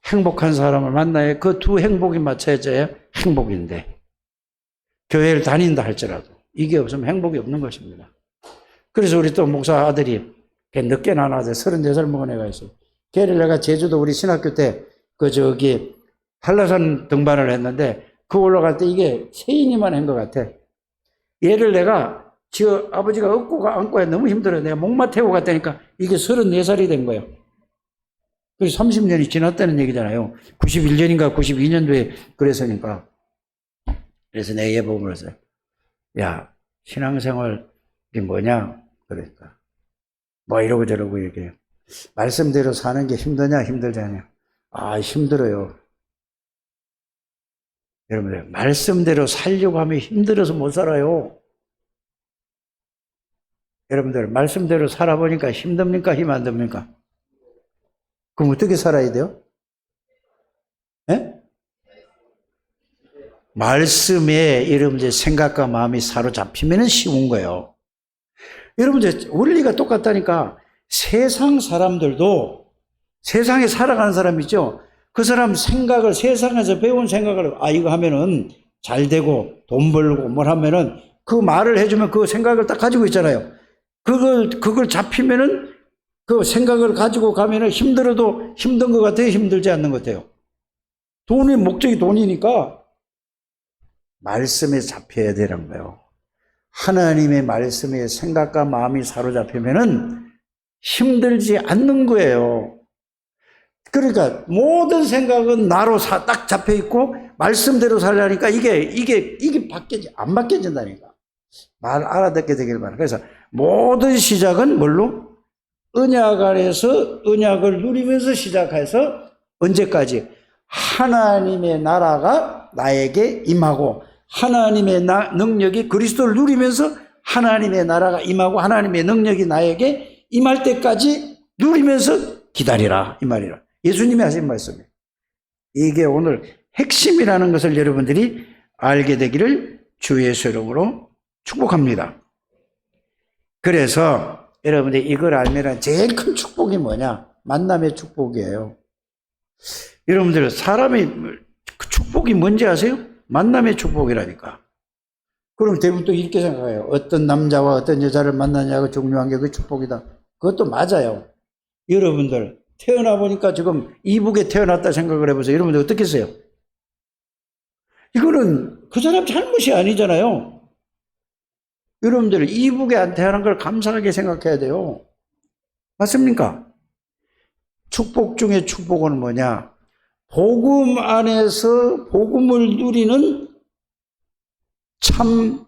행복한 사람을 만나야 그 두 행복이 맞춰져야 행복인데, 교회를 다닌다 할지라도 이게 없으면 행복이 없는 것입니다. 그래서 우리 또 목사 아들이 늦게 난 아들 34살 먹은 애가 있어요. 걔를 내가 제주도 우리 신학교 때 한라산 등반을 했는데 그 올라갈 때 이게 세인이만 한 것 같아. 얘를 내가 저 아버지가 업고 안고 너무 힘들어요. 내가 목마 태우고 갔다니까 이게 34살이 된 거예요. 그래서 30년이 지났다는 얘기잖아요. 91년인가 92년도에 그랬으니까. 그래서 내가 얘 보면서 야, 신앙생활이 뭐냐? 그러니까 뭐 이러고 저러고 얘기해요. 말씀대로 사는 게 힘드냐 힘들지 않냐? 아, 힘들어요. 여러분들 말씀대로 살려고 하면 힘들어서 못 살아요. 여러분들 말씀대로 살아보니까 힘듭니까? 힘 안 듭니까? 그럼 어떻게 살아야 돼요? 예? 말씀에 여러분들 생각과 마음이 사로잡히면 쉬운 거예요. 여러분들 원리가 똑같다니까. 세상 사람들도 세상에 살아가는 사람 있죠. 그 사람 생각을 세상에서 배운 생각을 이거 하면은 잘 되고 돈 벌고 뭘 하면은 그 말을 해주면 그 생각을 딱 가지고 있잖아요. 그걸 잡히면은 그 생각을 가지고 가면은 힘들어도 힘든 것 같아요? 힘들지 않는 것 같아요? 돈의 목적이 돈이니까 말씀에 잡혀야 되는 거예요. 하나님의 말씀에 생각과 마음이 사로잡히면은 힘들지 않는 거예요. 그러니까 모든 생각은 나로 딱 잡혀 있고 말씀대로 살려니까 이게 안 바뀌어진다니까. 말 알아듣게 되길 바랍니다. 그래서 모든 시작은 뭘로? 언약 안에서 언약을 누리면서 시작해서 언제까지? 하나님의 나라가 나에게 임하고 하나님의 능력이 그리스도를 누리면서 하나님의 나라가 임하고 하나님의 능력이 나에게 임할 때까지 누리면서 기다리라 이 말이라. 예수님이 하신 말씀이에요. 이게 오늘 핵심이라는 것을 여러분들이 알게 되기를 주 예수의 이름으로 축복합니다. 그래서 여러분들이 이걸 알면 제일 큰 축복이 뭐냐? 만남의 축복이에요. 여러분들 사람의 축복이 뭔지 아세요? 만남의 축복이라니까. 그럼 대부분 또 이렇게 생각해요. 어떤 남자와 어떤 여자를 만나냐가 중요한 게 그 축복이다. 그것도 맞아요. 여러분들 태어나 보니까 지금 이북에 태어났다 생각을 해보세요. 여러분들 어떻게 했어요? 이거는 그 사람 잘못이 아니잖아요. 여러분들 이북에 안 태어난 걸 감사하게 생각해야 돼요. 맞습니까? 축복 중에 축복은 뭐냐? 복음 안에서 복음을 누리는 참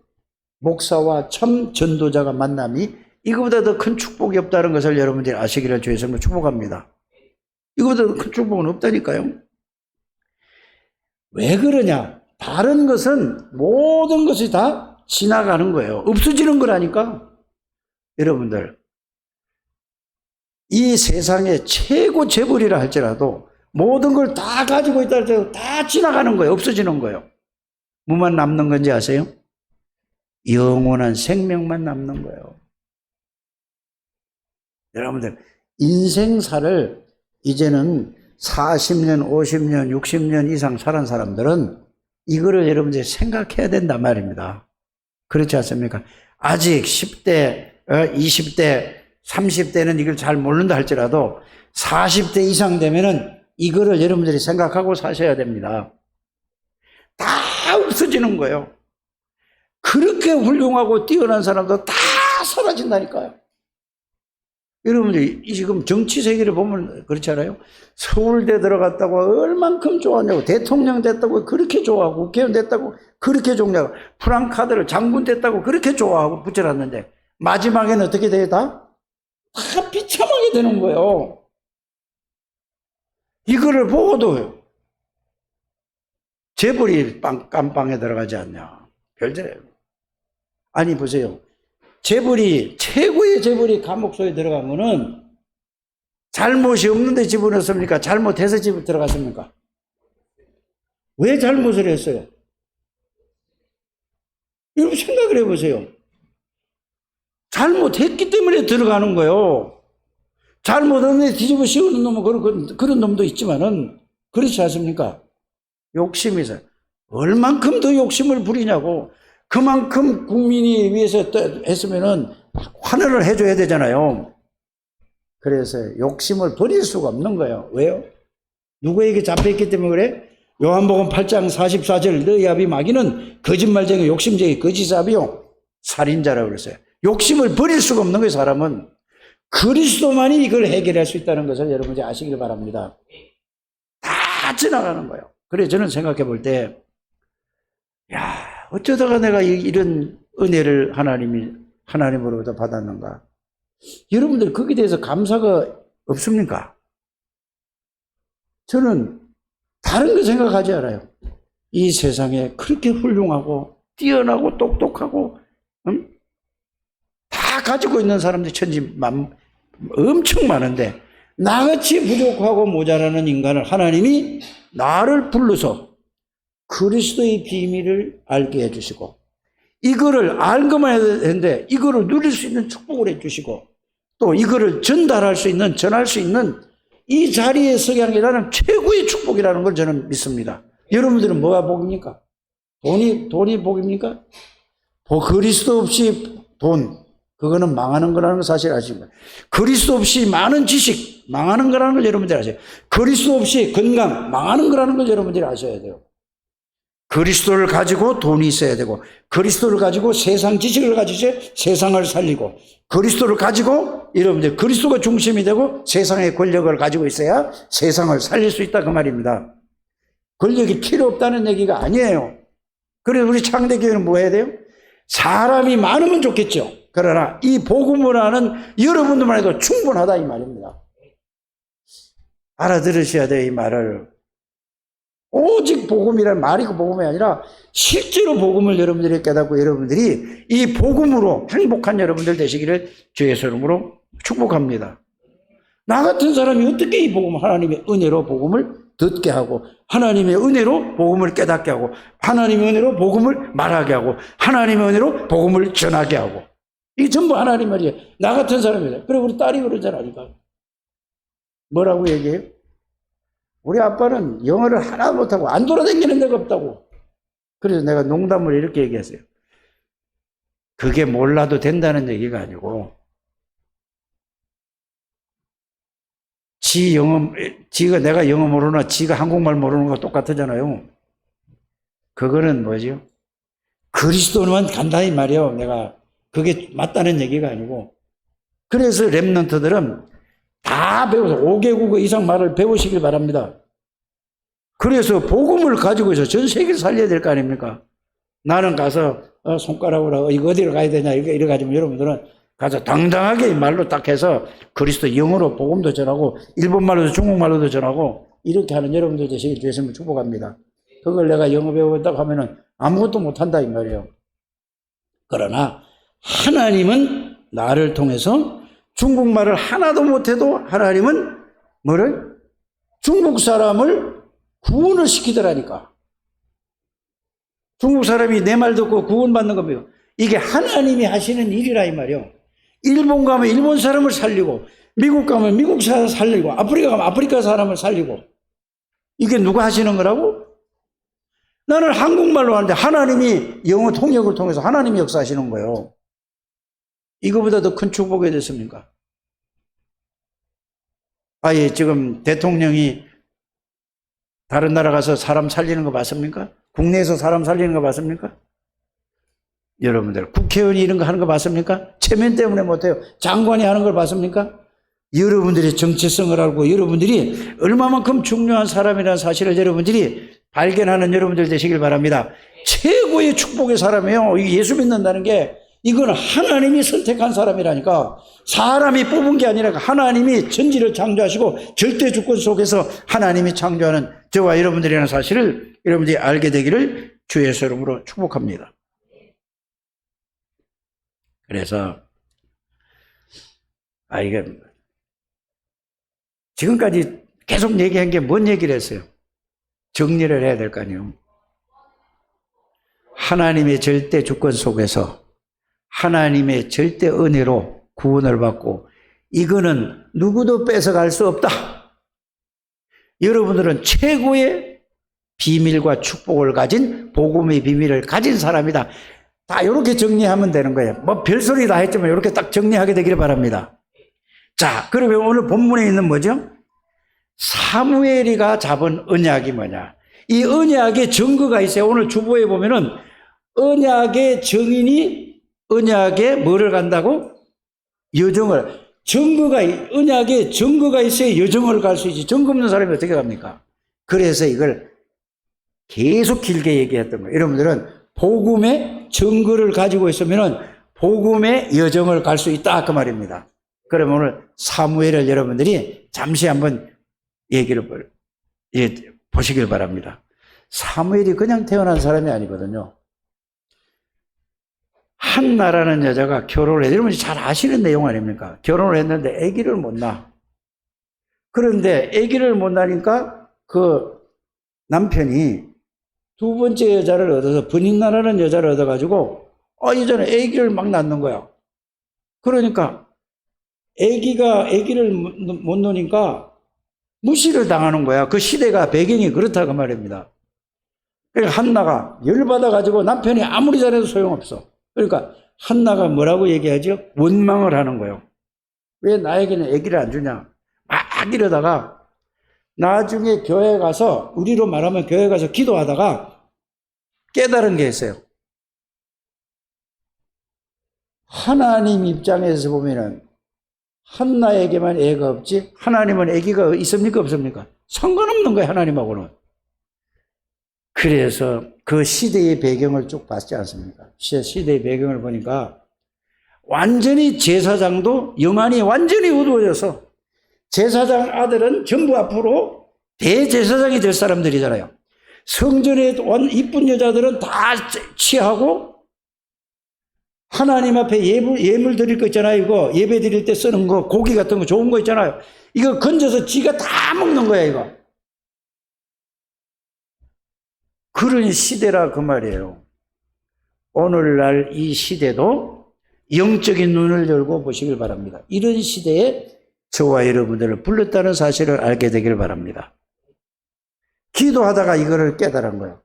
목사와 참 전도자가 만남이 이거보다 더 큰 축복이 없다는 것을 여러분들이 아시기를 주의 이름으로 축복합니다. 이거보다 더 큰 축복은 없다니까요. 왜 그러냐? 다른 것은 모든 것이 다 지나가는 거예요. 없어지는 거라니까. 여러분들 이 세상의 최고 재벌이라 할지라도 모든 걸 다 가지고 있다 할지라도 다 지나가는 거예요. 없어지는 거예요. 뭐만 남는 건지 아세요? 영원한 생명만 남는 거예요. 여러분들 인생사를 이제는 40년, 50년, 60년 이상 살은 사람들은 이거를 여러분들이 생각해야 된단 말입니다. 그렇지 않습니까? 아직 10대, 20대, 30대는 이걸 잘 모른다 할지라도 40대 이상 되면은 이거를 여러분들이 생각하고 사셔야 됩니다. 다 없어지는 거예요. 그렇게 훌륭하고 뛰어난 사람도 다 사라진다니까요. 여러분들이 지금 정치 세계를 보면 그렇지 않아요? 서울대 들어갔다고 얼만큼 좋아하냐고, 대통령 됐다고 그렇게 좋아하고, 국회의원 됐다고 그렇게 좋냐고, 프랑카드를 장군 됐다고 그렇게 좋아하고 붙여놨는데 마지막에는 어떻게 돼요? 다 비참하게 되는 거예요. 이거를 보고도 재벌이 깜빵에 들어가지 않냐. 별재래요. 아니 보세요. 재벌이, 최고의 재벌이 감옥소에 들어가면은 잘못이 없는데 집어넣습니까? 잘못해서 집에 들어갔습니까? 왜 잘못을 했어요? 여러분 생각을 해보세요. 잘못했기 때문에 들어가는 거예요. 잘못 없는데 뒤집어 씌우는 놈은 그런 놈도 있지만은 그렇지 않습니까? 욕심이 있어요. 얼만큼 더 욕심을 부리냐고. 그만큼 국민이 위해서 했으면은 환호를 해줘야 되잖아요. 그래서 욕심을 버릴 수가 없는 거예요. 왜요? 누구에게 잡혀있기 때문에 그래? 요한복음 8장 44절 너희 아비 마귀는 거짓말쟁이 욕심쟁이 거짓아비요 살인자라고 그랬어요. 욕심을 버릴 수가 없는 거예요, 사람은. 그리스도만이 이걸 해결할 수 있다는 것을 여러분이 아시길 바랍니다. 다 지나가는 거예요. 그래서 저는 생각해 볼 때, 야, 어쩌다가 내가 이런 은혜를 하나님으로부터 받았는가? 여러분들 거기에 대해서 감사가 없습니까? 저는 다른 거 생각하지 않아요. 이 세상에 그렇게 훌륭하고 뛰어나고 똑똑하고 다 가지고 있는 사람들이 엄청 많은데 나같이 부족하고 모자라는 인간을 하나님이 나를 불러서 그리스도의 비밀을 알게 해주시고 이거를 알고만 했는데 이거를 누릴 수 있는 축복을 해주시고 또 이거를 전할 수 있는 이 자리에 서게 하는 게 나는 최고의 축복이라는 걸 저는 믿습니다. 여러분들은 뭐가 복입니까? 돈이 복입니까? 그리스도 없이 그거는 망하는 거라는 걸 사실 아십니까? 그리스도 없이 많은 지식, 망하는 거라는 걸 여러분들이 아셔야 돼요. 그리스도 없이 건강, 망하는 거라는 걸 여러분들이 아셔야 돼요. 그리스도를 가지고 돈이 있어야 되고, 그리스도를 가지고 세상 지식을 가지고 세상을 살리고, 그리스도를 가지고 여러분들 그리스도가 중심이 되고 세상의 권력을 가지고 있어야 세상을 살릴 수 있다 그 말입니다. 권력이 필요 없다는 얘기가 아니에요. 그래서 우리 창대교회는 뭐 해야 돼요? 사람이 많으면 좋겠죠. 그러나 이 복음을 아는 여러분들만 해도 충분하다 이 말입니다. 알아들으셔야 돼요, 이 말을. 오직 복음이란 말이 그 복음이 아니라 실제로 복음을 여러분들이 깨닫고 여러분들이 이 복음으로 행복한 여러분들 되시기를 주의 이름으로 축복합니다. 나 같은 사람이 어떻게 이 복음, 하나님의 은혜로 복음을 듣게 하고 하나님의 은혜로 복음을 깨닫게 하고 하나님의 은혜로 복음을 말하게 하고 하나님의 은혜로 복음을 전하게 하고 이게 전부 하나님 말이에요. 나 같은 사람이에요. 그래 우리 딸이 그러잖아요. 뭐라고 얘기해요? 우리 아빠는 영어를 하나도 못하고 안 돌아다니는 데가 없다고. 그래서 내가 농담을 이렇게 얘기했어요. 그게 몰라도 된다는 얘기가 아니고 지가 내가 영어 모르나 지가 한국말 모르는 거 똑같잖아요. 그거는 뭐죠? 그리스도만 간다 이 말이에요. 내가 그게 맞다는 얘기가 아니고 그래서 렘넌트들은 다 배워서 5개국어 이상 말을 배우시길 바랍니다. 그래서 복음을 가지고 있어 전 세계를 살려야 될 거 아닙니까? 나는 가서 손가락으로 이거 어디로 가야 되냐 이래 가지고 여러분들은 가서 당당하게 이 말로 딱 해서 그리스도 영어로 복음도 전하고 일본말로도 중국말로도 전하고 이렇게 하는 여러분들 되시길 주였으면 축복합니다. 그걸 내가 영어 배운다고 하면은 아무것도 못한다 이 말이에요. 그러나 하나님은 나를 통해서 중국말을 하나도 못해도 하나님은 뭐를? 중국 사람을 구원을 시키더라니까. 중국 사람이 내 말 듣고 구원받는 겁니다. 이게 하나님이 하시는 일이라 이 말이요. 일본 가면 일본 사람을 살리고 미국 가면 미국 사람을 살리고 아프리카 가면 아프리카 사람을 살리고 이게 누가 하시는 거라고? 나는 한국말로 하는데 하나님이 영어 통역을 통해서 하나님이 역사하시는 거예요. 이거보다 더 큰 축복이 됐습니까? 아예 지금 대통령이 다른 나라 가서 사람 살리는 거 봤습니까? 국내에서 사람 살리는 거 봤습니까? 여러분들 국회의원이 이런 거 하는 거 봤습니까? 체면 때문에 못해요. 장관이 하는 걸 봤습니까? 여러분들이 정체성을 알고 여러분들이 얼마만큼 중요한 사람이라는 사실을 여러분들이 발견하는 여러분들 되시길 바랍니다. 최고의 축복의 사람이에요. 예수 믿는다는 게 이건 하나님이 선택한 사람이라니까. 사람이 뽑은 게 아니라 하나님이 천지를 창조하시고 절대 주권 속에서 하나님이 창조하는 저와 여러분들이라는 사실을 여러분들이 알게 되기를 주의 이름으로 축복합니다. 그래서 이게 지금까지 계속 얘기한 게 뭔 얘기를 했어요? 정리를 해야 될 거 아니에요. 하나님의 절대 주권 속에서 하나님의 절대 은혜로 구원을 받고 이거는 누구도 뺏어갈 수 없다. 여러분들은 최고의 비밀과 축복을 가진 복음의 비밀을 가진 사람이다. 다 이렇게 정리하면 되는 거예요. 뭐 별소리 다 했지만 이렇게 딱 정리하게 되기를 바랍니다. 자, 그러면 오늘 본문에 있는 뭐죠? 사무엘이가 잡은 언약이 뭐냐? 이 언약의 증거가 있어요. 오늘 주보에 보면은 언약의 증인이 언약에 뭐를 간다고? 여정을. 언약에 증거가 있어야 여정을 갈 수 있지. 증거 없는 사람이 어떻게 갑니까? 그래서 이걸 계속 길게 얘기했던 거예요. 여러분들은 복음의 증거를 가지고 있으면 복음의 여정을 갈 수 있다. 그 말입니다. 그럼 오늘 사무엘을 여러분들이 잠시 한번 얘기를 보시길 바랍니다. 사무엘이 그냥 태어난 사람이 아니거든요. 한나라는 여자가 결혼을 해요. 여러분이 잘 아시는 내용 아닙니까? 결혼을 했는데 아기를 못 낳아. 그런데 아기를 못 낳으니까 그 남편이 두 번째 여자를 얻어서 분인나라는 여자를 얻어가지고 이제는 아기를 막 낳는 거야. 그러니까 아기를 못 놓으니까 무시를 당하는 거야. 그 시대가 배경이 그렇다고 말입니다. 그러니까 한나가 열받아가지고 남편이 아무리 잘해도 소용없어. 그러니까 한나가 뭐라고 얘기하죠? 원망을 하는 거예요. 왜 나에게는 아기를 안 주냐? 막 이러다가 나중에 교회 가서, 우리로 말하면 교회 가서 기도하다가 깨달은 게 있어요. 하나님 입장에서 보면은 한나에게만 애가 없지 하나님은 아기가 있습니까 없습니까? 상관없는 거예요. 하나님하고는. 그래서 그 시대의 배경을 쭉 봤지 않습니까? 시대의 배경을 보니까 완전히 제사장도 영안이 완전히 어두워져서 제사장 아들은 전부 앞으로 대제사장이 될 사람들이잖아요. 성전에 이쁜 여자들은 다 취하고 하나님 앞에 예물 드릴 거 있잖아요. 이거 예배 드릴 때 쓰는 거, 고기 같은 거 좋은 거 있잖아요. 이거 건져서 지가 다 먹는 거야, 이거. 그런 시대라 그 말이에요. 오늘날 이 시대도 영적인 눈을 열고 보시길 바랍니다. 이런 시대에 저와 여러분들을 불렀다는 사실을 알게 되길 바랍니다. 기도하다가 이거를 깨달은 거예요.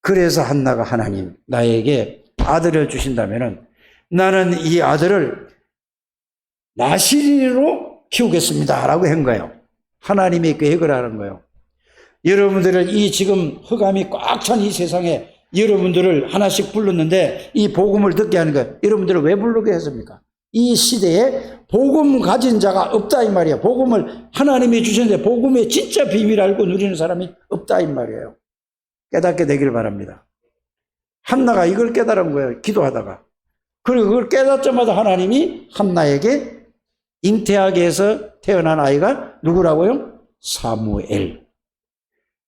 그래서 한나가 하나님, 나에게 아들을 주신다면은 나는 이 아들을 나시린으로 키우겠습니다. 라고 한 거예요. 하나님의 계획을 하는 거예요. 여러분들은 이 지금 흑암이 꽉 찬 이 세상에 여러분들을 하나씩 불렀는데 이 복음을 듣게 하는 거예요. 여러분들을 왜 부르게 했습니까? 이 시대에 복음 가진 자가 없다 이 말이에요. 복음을 하나님이 주셨는데 복음의 진짜 비밀을 알고 누리는 사람이 없다 이 말이에요. 깨닫게 되기를 바랍니다. 한나가 이걸 깨달은 거예요. 기도하다가. 그리고 그걸 깨닫자마자 하나님이 한나에게 잉태하게 해서 태어난 아이가 누구라고요? 사무엘.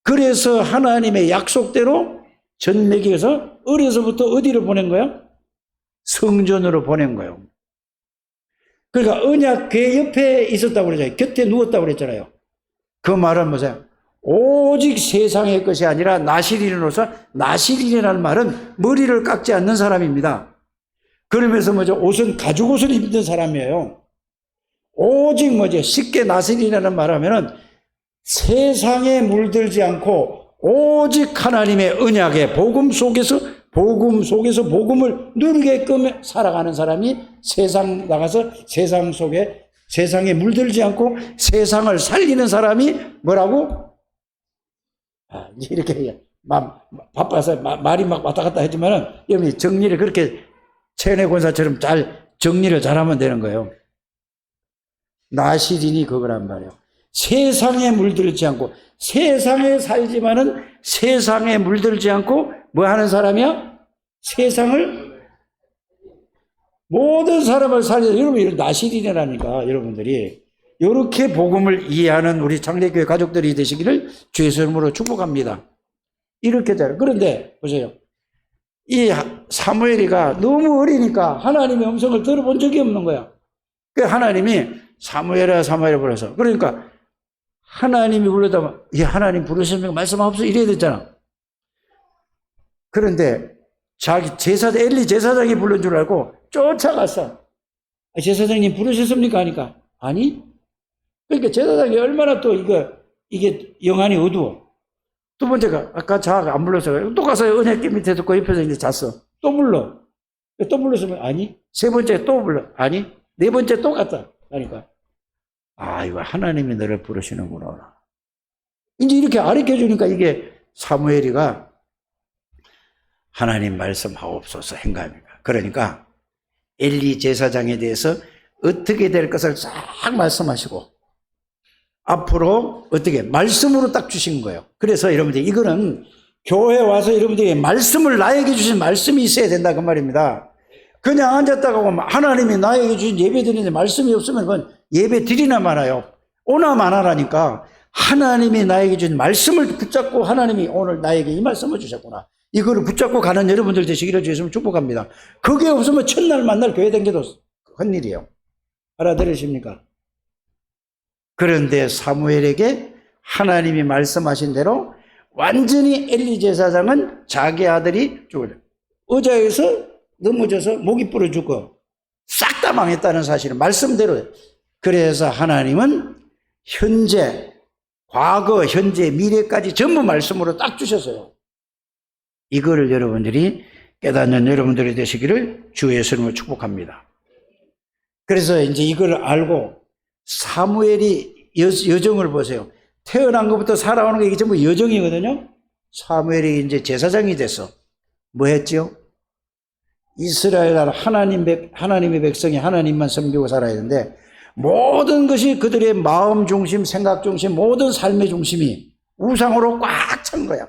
그래서 하나님의 약속대로 전매기에서 어려서부터 어디로 보낸 거예요? 성전으로 보낸 거예요. 그러니까 언약궤 옆에 있었다고 그러잖아요. 곁에 누웠다고 그랬잖아요. 그 말은 뭐세요? 오직 세상의 것이 아니라 나시린으로서, 나시린이라는 말은 머리를 깎지 않는 사람입니다. 그러면서 뭐죠? 옷은 가죽 옷을 입는 사람이에요. 오직 뭐죠? 쉽게 나시린이라는 말 하면은 세상에 물들지 않고 오직 하나님의 언약의 복음 속에서 복음을 누리게끔 살아가는 사람이 세상 나가서 세상 속에 세상에 물들지 않고 세상을 살리는 사람이 뭐라고? 이렇게 바빠서 말이 막 왔다 갔다 했지만은 여러분이 정리를 그렇게 최은혜 권사처럼 잘 정리를 잘하면 되는 거예요. 나시린이 그거란 말이에요. 세상에 물들지 않고 세상에 살지만은 세상에 물들지 않고 뭐 하는 사람이야? 모든 사람을 살리는, 여러분 이런 나시린이라니까 여러분들이 이렇게 복음을 이해하는 우리 장례교회 가족들이 되시기를 주의 이름으로 축복합니다. 이렇게 잘. 그런데 보세요. 이 사무엘이가 너무 어리니까 하나님의 음성을 들어본 적이 없는 거야. 그 하나님이 사무엘아 사무엘아 불러서, 그러니까 하나님이 불러다 하나님 부르시면 말씀하옵소서 이래야 됐잖아. 그런데 자기 엘리 제사장이 부른 줄 알고 쫓아갔어. 제사장님 부르셨습니까? 하니까 아니. 그러니까 제사장이 얼마나 또 이게 영안이 어두워. 두 번째가 아까 자가 안 불러서 또 가서 은혜길 밑에 듣고 옆에서 이제 잤어. 또 불러. 또 불렀으면 아니. 세 번째 또 불러. 아니. 네 번째 또 갔다. 하니까 이거 하나님이 너를 부르시는구나. 이제 이렇게 가르쳐 주니까 이게 사무엘이가 하나님 말씀하옵소서 행감이가. 그러니까 엘리 제사장에 대해서 어떻게 될 것을 싹 말씀하시고 앞으로 어떻게 말씀으로 딱 주신 거예요. 그래서 여러분들 이거는 교회 와서 여러분들이 말씀을 나에게 주신 말씀이 있어야 된다 그 말입니다. 그냥 앉았다가 보면 하나님이 나에게 주신 예배 드리는데 말씀이 없으면 그건 예배 드리나 말아요. 오나 마나라니까 하나님이 나에게 주신 말씀을 붙잡고 하나님이 오늘 나에게 이 말씀을 주셨구나. 이거를 붙잡고 가는 여러분들 되시기를 주였으면 축복합니다. 그게 없으면 첫날 만날 교회 댕겨도 헛일이에요. 알아들으십니까? 그런데 사무엘에게 하나님이 말씀하신 대로 완전히 엘리 제사장은 자기 아들이 죽을 의자에서 넘어져서 목이 부러 죽고 싹 다 망했다는 사실은 말씀대로. 그래서 하나님은 현재, 과거, 현재, 미래까지 전부 말씀으로 딱 주셨어요. 이거를 여러분들이 깨닫는 여러분들이 되시기를 주의 이름으로 축복합니다. 그래서 이제 이걸 알고 사무엘이 여정을 보세요. 태어난 것부터 살아오는 게 이게 전부 여정이거든요. 사무엘이 이제 제사장이 돼서 뭐 했죠? 이스라엘 나라 하나님의 백성이 하나님만 섬기고 살아야 되는데 모든 것이 그들의 마음 중심, 생각 중심, 모든 삶의 중심이 우상으로 꽉 찬 거야.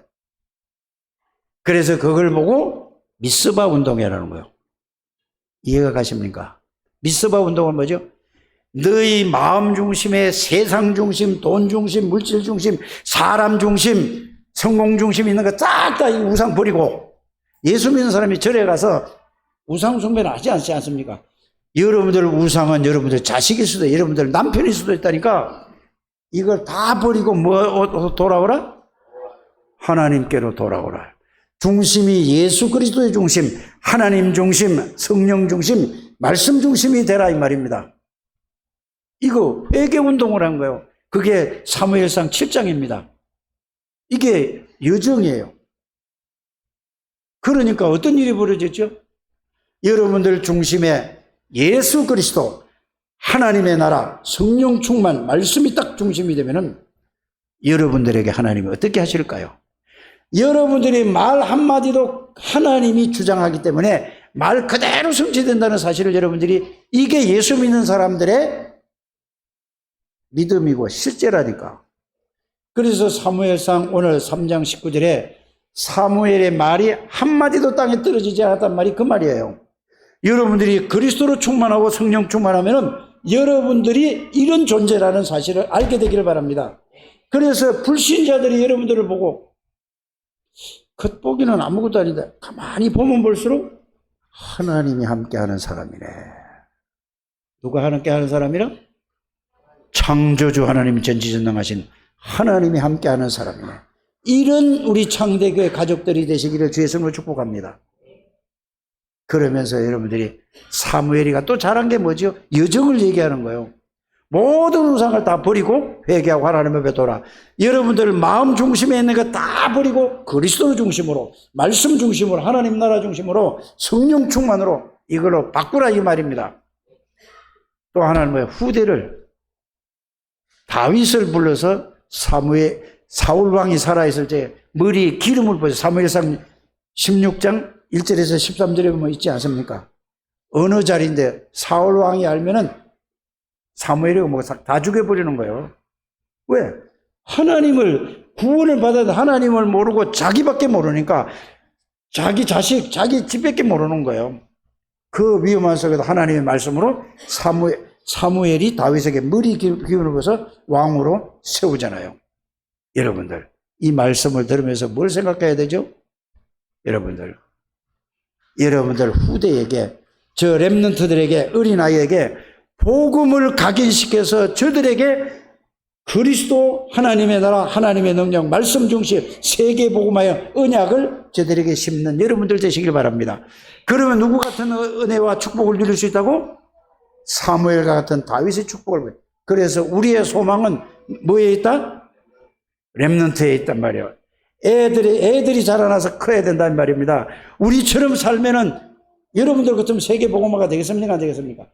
그래서 그걸 보고 미스바 운동이라는 거예요. 이해가 가십니까? 미스바 운동은 뭐죠? 너희 마음 중심에 세상 중심, 돈 중심, 물질 중심, 사람 중심, 성공 중심 있는 거 싹 다 이 우상 버리고 예수 믿는 사람이 절에 가서 우상 숭배는 하지 않지 않습니까? 여러분들 우상은 여러분들 자식일 수도, 여러분들 남편일 수도 있다니까 이걸 다 버리고 뭐 돌아오라? 하나님께로 돌아오라. 중심이 예수 그리스도의 중심, 하나님 중심, 성령 중심, 말씀 중심이 되라 이 말입니다. 이거 회개운동을 한 거예요. 그게 사무엘상 7장입니다. 이게 여정이에요. 그러니까 어떤 일이 벌어졌죠? 여러분들 중심에 예수 그리스도, 하나님의 나라, 성령 충만, 말씀이 딱 중심이 되면은 여러분들에게 하나님이 어떻게 하실까요? 여러분들이 말 한마디도 하나님이 주장하기 때문에 말 그대로 성취된다는 사실을 여러분들이 이게 예수 믿는 사람들의 믿음이고 실제라니까. 그래서 사무엘상 오늘 3장 19절에 사무엘의 말이 한마디도 땅에 떨어지지 않았단 말이 그 말이에요. 여러분들이 그리스도로 충만하고 성령 충만하면은 여러분들이 이런 존재라는 사실을 알게 되기를 바랍니다. 그래서 불신자들이 여러분들을 보고 겉보기는 아무것도 아니다. 가만히 보면 볼수록 하나님이 함께하는 사람이네. 누가 함께하는 사람이라? 창조주 하나님이 전지전능하신 하나님이 함께하는 사람이네. 이런 우리 창대교회 가족들이 되시기를 주의 이름으로 축복합니다. 그러면서 여러분들이 사무엘이가 또 잘한 게 뭐죠? 여정을 얘기하는 거예요. 모든 우상을 다 버리고 회개하고 하나님 앞에 돌아. 여러분들 마음 중심에 있는 거 다 버리고 그리스도 중심으로, 말씀 중심으로, 하나님 나라 중심으로, 성령 충만으로 이걸로 바꾸라 이 말입니다. 또 하나는 뭐예요? 후대를 다윗을 불러서 사울 왕이 살아있을 때 머리에 기름을 부어서 사무엘상 16장 1절에서 13절에 보면 있지 않습니까? 어느 자리인데 사울 왕이 알면은 사무엘이 뭐 다 죽여버리는 거예요. 왜? 하나님을 구원을 받아도 하나님을 모르고 자기밖에 모르니까 자기 자식, 자기 집밖에 모르는 거예요. 그 위험한 속에도 하나님의 말씀으로 사무엘이 다윗에게 머리 기운을 부어서 왕으로 세우잖아요. 여러분들 이 말씀을 들으면서 뭘 생각해야 되죠? 여러분들 후대에게, 저 렘넌트들에게, 어린아이에게 복음을 각인시켜서 저들에게 그리스도, 하나님의 나라, 하나님의 능력, 말씀 중심, 세계 복음하여 언약을 저들에게 심는 여러분들 되시길 바랍니다. 그러면 누구 같은 은혜와 축복을 누릴 수 있다고? 사무엘과 같은 다윗의 축복을. 그래서 우리의 소망은 뭐에 있다? 렘넌트에 있단 말이에요. 애들이 자라나서 커야 된다는 말입니다. 우리처럼 살면은 여러분들 같으면 세계 복음화가 되겠습니까? 안 되겠습니까?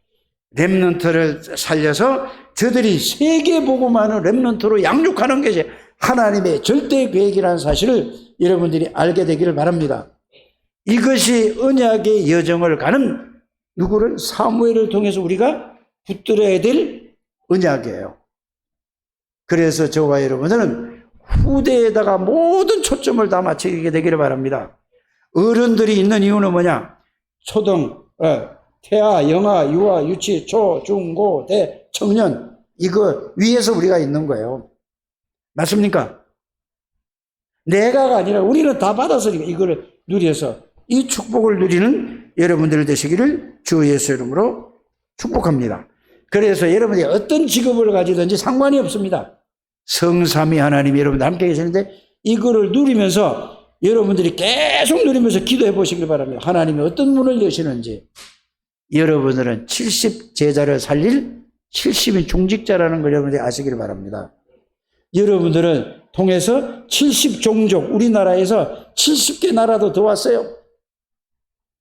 렘넌트를 살려서 저들이 세계 복음화는 렘넌트로 양육하는 것이 하나님의 절대 계획이라는 사실을 여러분들이 알게 되기를 바랍니다. 이것이 언약의 여정을 가는 누구를? 사무엘을 통해서 우리가 붙들어야 될 언약이에요. 그래서 저와 여러분들은 후대에다가 모든 초점을 다 맞추게 되기를 바랍니다. 어른들이 있는 이유는 뭐냐? 초등, 태아, 영아, 유아, 유치, 초, 중, 고, 대, 청년, 이거 위에서 우리가 있는 거예요. 맞습니까? 내가가 아니라 우리는 다 받았으니까 이거를 누려서 이 축복을 누리는 여러분들 되시기를 주 예수 이름으로 축복합니다. 그래서 여러분이 어떤 직업을 가지든지 상관이 없습니다. 성삼위 하나님이 여러분들 함께 계시는데 이거를 누리면서 여러분들이 계속 누리면서 기도해 보시길 바랍니다. 하나님이 어떤 문을 여시는지. 여러분들은 70 제자를 살릴 70인 중직자라는 걸 여러분들이 아시길 바랍니다. 여러분들은 통해서 70종족, 우리나라에서 70개 나라도 더 왔어요.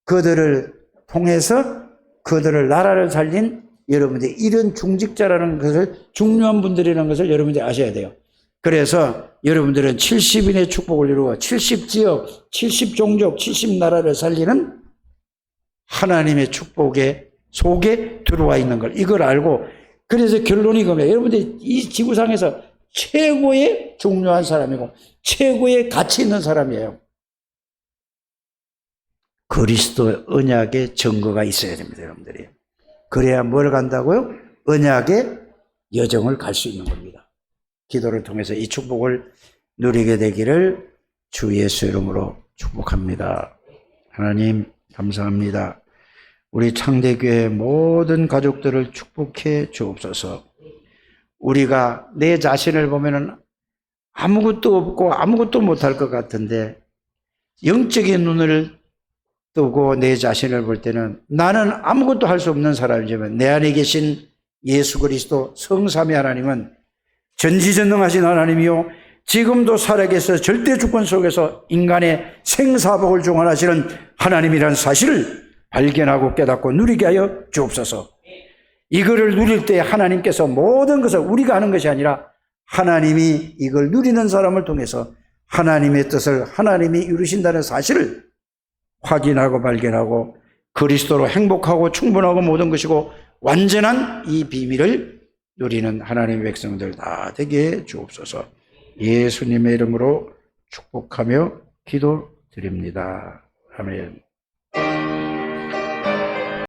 그들을 통해서 그들을 나라를 살린 여러분들이 이런 중직자라는 것을, 중요한 분들이라는 것을 여러분들이 아셔야 돼요. 그래서 여러분들은 70인의 축복을 이루어 70지역, 70종족, 70나라를 살리는 하나님의 축복의 속에 들어와 있는 걸, 이걸 알고, 그래서 결론이 그거예요. 여러분들이 이 지구상에서 최고의 중요한 사람이고 최고의 가치 있는 사람이에요. 그리스도 언약의 증거가 있어야 됩니다, 여러분들이. 그래야 뭘 간다고요? 언약의 여정을 갈 수 있는 겁니다. 기도를 통해서 이 축복을 누리게 되기를 주 예수 이름으로 축복합니다. 하나님 감사합니다. 우리 창대교회 모든 가족들을 축복해 주옵소서. 우리가 내 자신을 보면은 아무것도 없고 아무것도 못할 것 같은데 영적인 눈을 뜨고 내 자신을 볼 때는 나는 아무것도 할 수 없는 사람이지만 내 안에 계신 예수 그리스도 성삼위 하나님은 전지전능하신 하나님이요 지금도 살아계셔 절대 주권 속에서 인간의 생사복을 주관하시는 하나님이라는 사실을 발견하고 깨닫고 누리게 하여 주옵소서. 이거를 누릴 때 하나님께서 모든 것을 우리가 하는 것이 아니라 하나님이 이걸 누리는 사람을 통해서 하나님의 뜻을 하나님이 이루신다는 사실을 확인하고 발견하고 그리스도로 행복하고 충분하고 모든 것이고 완전한 이 비밀을 누리는 하나님의 백성들 다 되게 해 주옵소서. 예수님의 이름으로 축복하며 기도드립니다. 아멘.